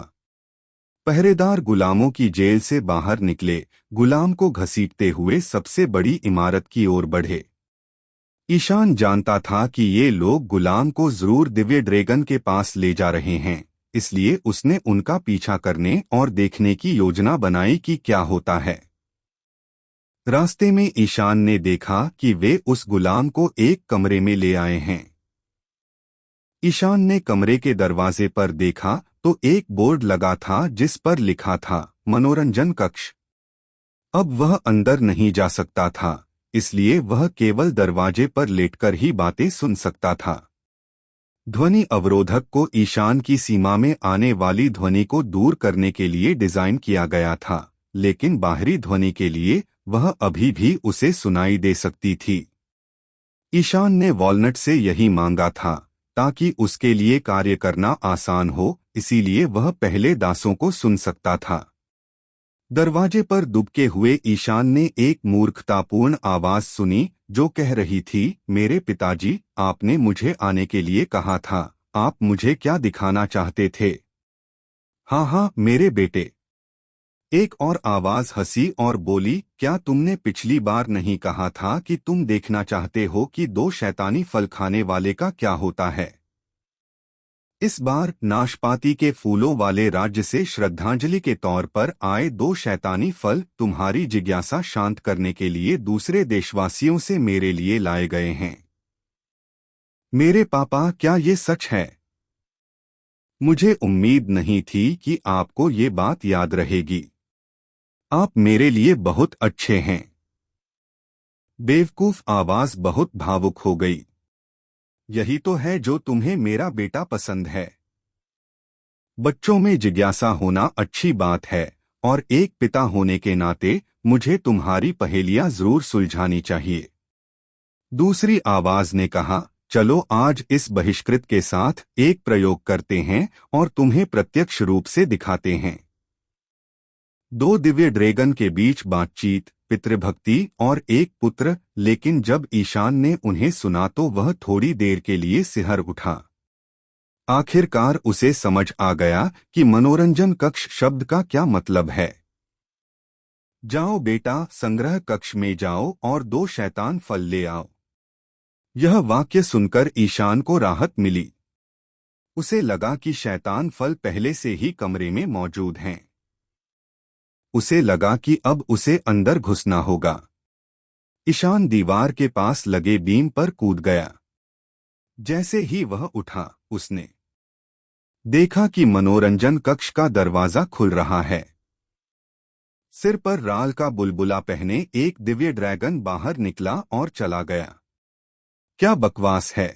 पहरेदार गुलामों की जेल से बाहर निकले, गुलाम को घसीटते हुए सबसे बड़ी इमारत की ओर बढ़े। ईशान जानता था कि ये लोग गुलाम को जरूर दिव्य ड्रैगन के पास ले जा रहे हैं, इसलिए उसने उनका पीछा करने और देखने की योजना बनाई कि क्या होता है। रास्ते में ईशान ने देखा कि वे उस गुलाम को एक कमरे में ले आए हैं। ईशान ने कमरे के दरवाजे पर देखा तो एक बोर्ड लगा था जिस पर लिखा था मनोरंजन कक्ष। अब वह अंदर नहीं जा सकता था, इसलिए वह केवल दरवाजे पर लेटकर ही बातें सुन सकता था। ध्वनि अवरोधक को ईशान की सीमा में आने वाली ध्वनि को दूर करने के लिए डिजाइन किया गया था, लेकिन बाहरी ध्वनि के लिए वह अभी भी उसे सुनाई दे सकती थी। ईशान ने वॉलनट से यही मांगा था ताकि उसके लिए कार्य करना आसान हो, इसीलिए वह पहले दासों को सुन सकता था। दरवाजे पर दुबके हुए ईशान ने एक मूर्खतापूर्ण आवाज सुनी जो कह रही थी, मेरे पिताजी, आपने मुझे आने के लिए कहा था, आप मुझे क्या दिखाना चाहते थे? हाँ हाँ मेरे बेटे। एक और आवाज हंसी और बोली, क्या तुमने पिछली बार नहीं कहा था कि तुम देखना चाहते हो कि 2 शैतानी फल खाने वाले का क्या होता है? इस बार नाशपाती के फूलों वाले राज्य से श्रद्धांजलि के तौर पर आए 2 शैतानी फल तुम्हारी जिज्ञासा शांत करने के लिए दूसरे देशवासियों से मेरे लिए लाए गए हैं। मेरे पापा, क्या ये सच है? मुझे उम्मीद नहीं थी कि आपको ये बात याद रहेगी। आप मेरे लिए बहुत अच्छे हैं। बेवकूफ आवाज बहुत भावुक हो गई। यही तो है जो तुम्हें मेरा बेटा पसंद है। बच्चों में जिज्ञासा होना अच्छी बात है, और एक पिता होने के नाते मुझे तुम्हारी पहेलियां जरूर सुलझानी चाहिए। दूसरी आवाज ने कहा, चलो आज इस बहिष्कृत के साथ एक प्रयोग करते हैं और तुम्हें प्रत्यक्ष रूप से दिखाते हैं। 2 दिव्य ड्रैगन के बीच बातचीत, पितृभक्ति और एक पुत्र। लेकिन जब ईशान ने उन्हें सुना तो वह थोड़ी देर के लिए सिहर उठा। आखिरकार उसे समझ आ गया कि मनोरंजन कक्ष शब्द का क्या मतलब है। जाओ बेटा, संग्रह कक्ष में जाओ और 2 शैतान फल ले आओ। यह वाक्य सुनकर ईशान को राहत मिली। उसे लगा कि शैतान फल पहले से ही कमरे में मौजूद हैं। उसे लगा कि अब उसे अंदर घुसना होगा। ईशान दीवार के पास लगे बीम पर कूद गया। जैसे ही वह उठा, उसने देखा कि मनोरंजन कक्ष का दरवाजा खुल रहा है। सिर पर राल का बुलबुला पहने एक दिव्य ड्रैगन बाहर निकला और चला गया। क्या बकवास है!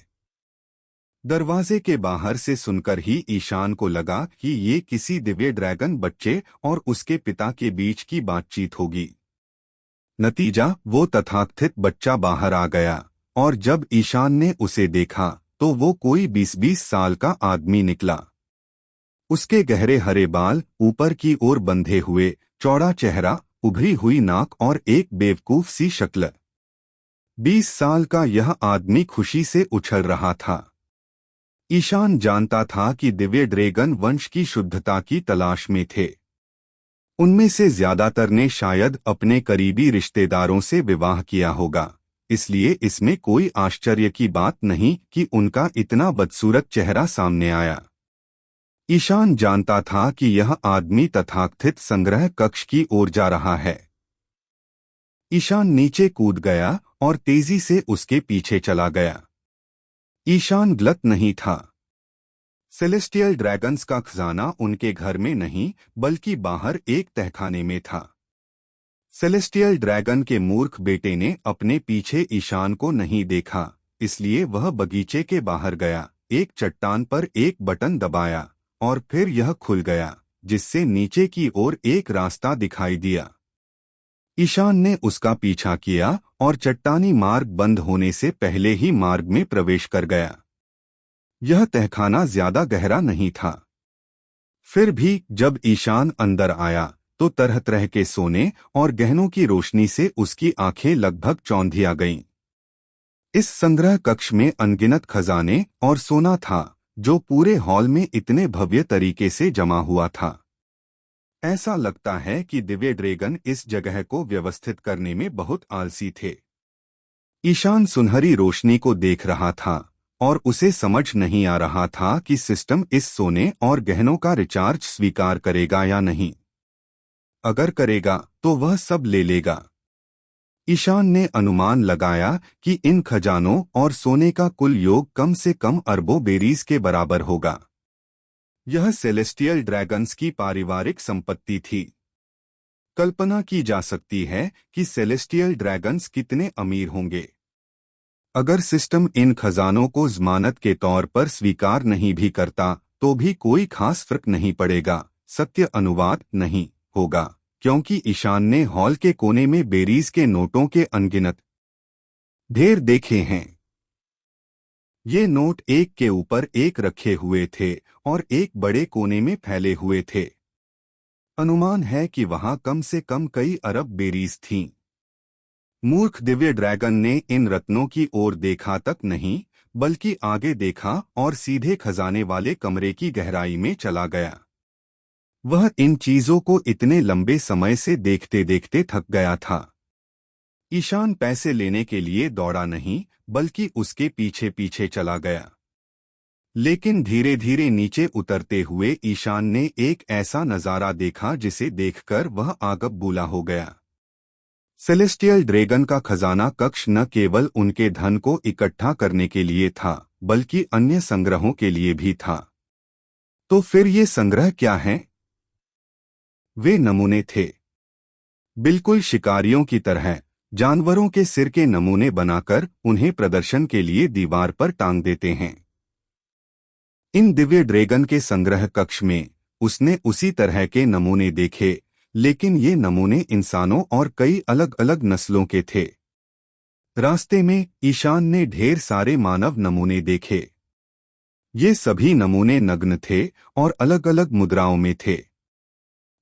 दरवाजे के बाहर से सुनकर ही ईशान को लगा कि ये किसी दिव्य ड्रैगन बच्चे और उसके पिता के बीच की बातचीत होगी। नतीजा, वो तथाकथित बच्चा बाहर आ गया, और जब ईशान ने उसे देखा तो वो कोई 20-20 साल का आदमी निकला। उसके गहरे हरे बाल, ऊपर की ओर बंधे हुए, चौड़ा चेहरा, उभरी हुई नाक और एक बेवकूफ सी शक्ल। 20 साल का यह आदमी खुशी से उछल रहा था। ईशान जानता था कि दिव्य ड्रैगन वंश की शुद्धता की तलाश में थे। उनमें से ज्यादातर ने शायद अपने करीबी रिश्तेदारों से विवाह किया होगा, इसलिए इसमें कोई आश्चर्य की बात नहीं कि उनका इतना बदसूरत चेहरा सामने आया। ईशान जानता था कि यह आदमी तथाकथित संग्रह कक्ष की ओर जा रहा है। ईशान नीचे कूद गया और तेजी से उसके पीछे चला गया। ईशान गलत नहीं था। सेलेस्टियल ड्रैगन्स का खजाना उनके घर में नहीं बल्कि बाहर एक तहखाने में था। सेलेस्टियल ड्रैगन के मूर्ख बेटे ने अपने पीछे ईशान को नहीं देखा, इसलिए वह बगीचे के बाहर गया, एक चट्टान पर एक बटन दबाया और फिर यह खुल गया, जिससे नीचे की ओर एक रास्ता दिखाई दिया। ईशान ने उसका पीछा किया और चट्टानी मार्ग बंद होने से पहले ही मार्ग में प्रवेश कर गया। यह तहखाना ज्यादा गहरा नहीं था। फिर भी जब ईशान अंदर आया तो तरह तरह के सोने और गहनों की रोशनी से उसकी आंखें लगभग चौंधिया गईं। इस संग्रह कक्ष में अनगिनत खजाने और सोना था, जो पूरे हॉल में इतने भव्य तरीके से जमा हुआ था। ऐसा लगता है कि दिव्य ड्रैगन इस जगह को व्यवस्थित करने में बहुत आलसी थे। ईशान सुनहरी रोशनी को देख रहा था और उसे समझ नहीं आ रहा था कि सिस्टम इस सोने और गहनों का रिचार्ज स्वीकार करेगा या नहीं। अगर करेगा तो वह सब ले लेगा। ईशान ने अनुमान लगाया कि इन खजानों और सोने का कुल योग कम से कम अरबों बेरीज के बराबर होगा। यह सेलेस्टियल ड्रैगन्स की पारिवारिक संपत्ति थी। कल्पना की जा सकती है कि सेलेस्टियल ड्रैगन्स कितने अमीर होंगे। अगर सिस्टम इन खजानों को जमानत के तौर पर स्वीकार नहीं भी करता तो भी कोई खास फर्क नहीं पड़ेगा, सत्य अनुवाद नहीं होगा, क्योंकि ईशान ने हॉल के कोने में बेरीज के नोटों के अनगिनत ढेर देखे हैं। ये नोट एक के ऊपर एक रखे हुए थे और एक बड़े कोने में फैले हुए थे। अनुमान है कि वहां कम से कम कई अरब बेरीज थीं। मूर्ख दिव्य ड्रैगन ने इन रत्नों की ओर देखा तक नहीं बल्कि आगे देखा और सीधे खजाने वाले कमरे की गहराई में चला गया। वह इन चीजों को इतने लंबे समय से देखते देखते थक गया था। ईशान पैसे लेने के लिए दौड़ा नहीं बल्कि उसके पीछे पीछे चला गया। लेकिन धीरे धीरे नीचे उतरते हुए ईशान ने एक ऐसा नजारा देखा जिसे देखकर वह आगब बूला हो गया। सेलेस्टियल ड्रैगन का खजाना कक्ष न केवल उनके धन को इकट्ठा करने के लिए था बल्कि अन्य संग्रहों के लिए भी था। तो फिर ये संग्रह क्या हैं? वे नमूने थे। बिल्कुल शिकारियों की तरह जानवरों के सिर के नमूने बनाकर उन्हें प्रदर्शन के लिए दीवार पर टांग देते हैं। इन दिव्य ड्रैगन के संग्रह कक्ष में उसने उसी तरह के नमूने देखे, लेकिन ये नमूने इंसानों और कई अलग अलग नस्लों के थे। रास्ते में ईशान ने ढेर सारे मानव नमूने देखे। ये सभी नमूने नग्न थे और अलग अलग मुद्राओं में थे।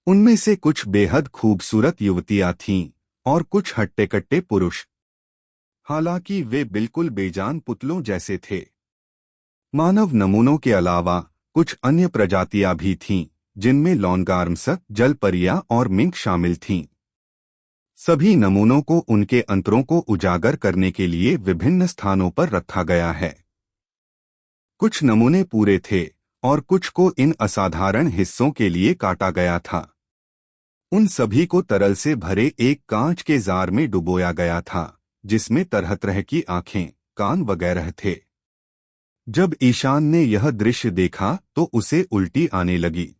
उनमें से कुछ बेहद खूबसूरत युवतियां थीं और कुछ हट्टे-कट्टे पुरुष। हालांकि वे बिल्कुल बेजान पुतलों जैसे थे। मानव नमूनों के अलावा कुछ अन्य प्रजातियां भी थीं, जिनमें लॉन्गार्म्स, जलपरियां और मिंक शामिल थीं। सभी नमूनों को उनके अंतरों को उजागर करने के लिए विभिन्न स्थानों पर रखा गया है। कुछ नमूने पूरे थे और कुछ को इन असाधारण हिस्सों के लिए काटा गया था। उन सभी को तरल से भरे एक कांच के जार में डुबोया गया था, जिसमें तरह तरह की आंखें, कान वगैरह थे। जब ईशान ने यह दृश्य देखा तो उसे उल्टी आने लगी।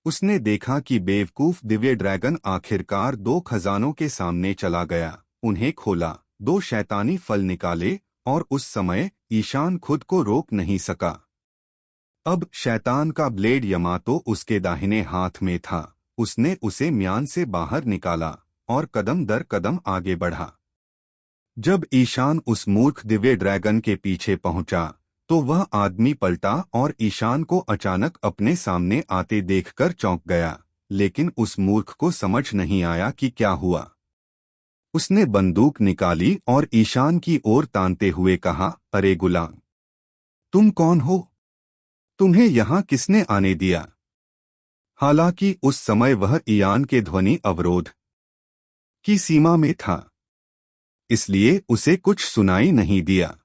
उसने देखा कि बेवकूफ दिव्य ड्रैगन आखिरकार दो खजानों के सामने चला गया, उन्हें खोला, दो शैतानी फल निकाले और उस समय ईशान खुद को रोक नहीं सका। अब शैतान का ब्लेड यमातो उसके दाहिने हाथ में था। उसने उसे म्यान से बाहर निकाला और कदम दर कदम आगे बढ़ा। जब ईशान उस मूर्ख दिव्य ड्रैगन के पीछे पहुंचा तो वह आदमी पलटा और ईशान को अचानक अपने सामने आते देखकर चौंक गया, लेकिन उस मूर्ख को समझ नहीं आया कि क्या हुआ। उसने बंदूक निकाली और ईशान की ओर तानते हुए कहा, अरे गुलाम, तुम कौन हो? तुम्हें यहाँ किसने आने दिया? हालांकि उस समय वह ईयान के ध्वनि अवरोध की सीमा में था, इसलिए उसे कुछ सुनाई नहीं दिया।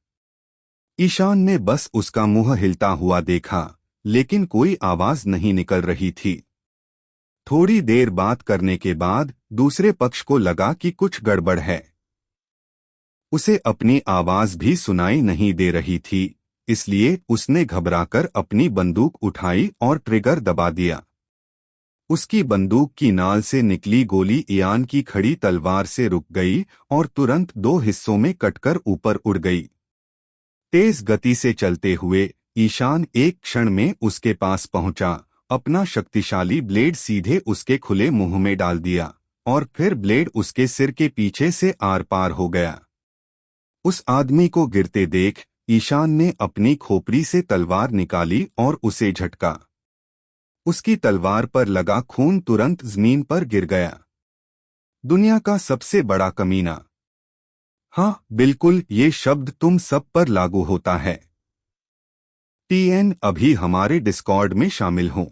ईशान ने बस उसका मुंह हिलता हुआ देखा, लेकिन कोई आवाज नहीं निकल रही थी। थोड़ी देर बात करने के बाद दूसरे पक्ष को लगा कि कुछ गड़बड़ है। उसे अपनी आवाज भी सुनाई नहीं दे रही थी, इसलिए उसने घबराकर अपनी बंदूक उठाई और ट्रिगर दबा दिया। उसकी बंदूक की नाल से निकली गोली इयान की खड़ी तलवार से रुक गई और तुरंत दो हिस्सों में कटकर ऊपर उड़ गई। तेज गति से चलते हुए ईशान एक क्षण में उसके पास पहुंचा, अपना शक्तिशाली ब्लेड सीधे उसके खुले मुंह में डाल दिया और फिर ब्लेड उसके सिर के पीछे से आर पार हो गया। उस आदमी को गिरते देख ईशान ने अपनी खोपड़ी से तलवार निकाली और उसे झटका। उसकी तलवार पर लगा खून तुरंत जमीन पर गिर गया। दुनिया का सबसे बड़ा कमीना। हाँ बिल्कुल, ये शब्द तुम सब पर लागू होता है। टीएन अभी हमारे डिस्कॉर्ड में शामिल हों।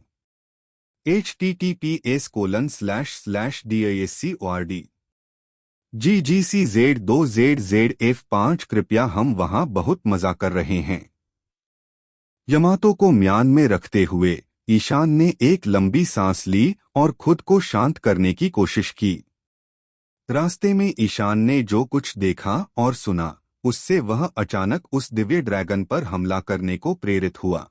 https://discord GGCZ2ZZF5। कृपया हम वहां बहुत मजा कर रहे हैं। यमातो को म्यान में रखते हुए ईशान ने एक लंबी सांस ली और खुद को शांत करने की कोशिश की। रास्ते में ईशान ने जो कुछ देखा और सुना, उससे वह अचानक उस दिव्य ड्रैगन पर हमला करने को प्रेरित हुआ।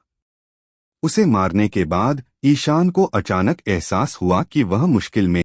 उसे मारने के बाद ईशान को अचानक एहसास हुआ कि वह मुश्किल में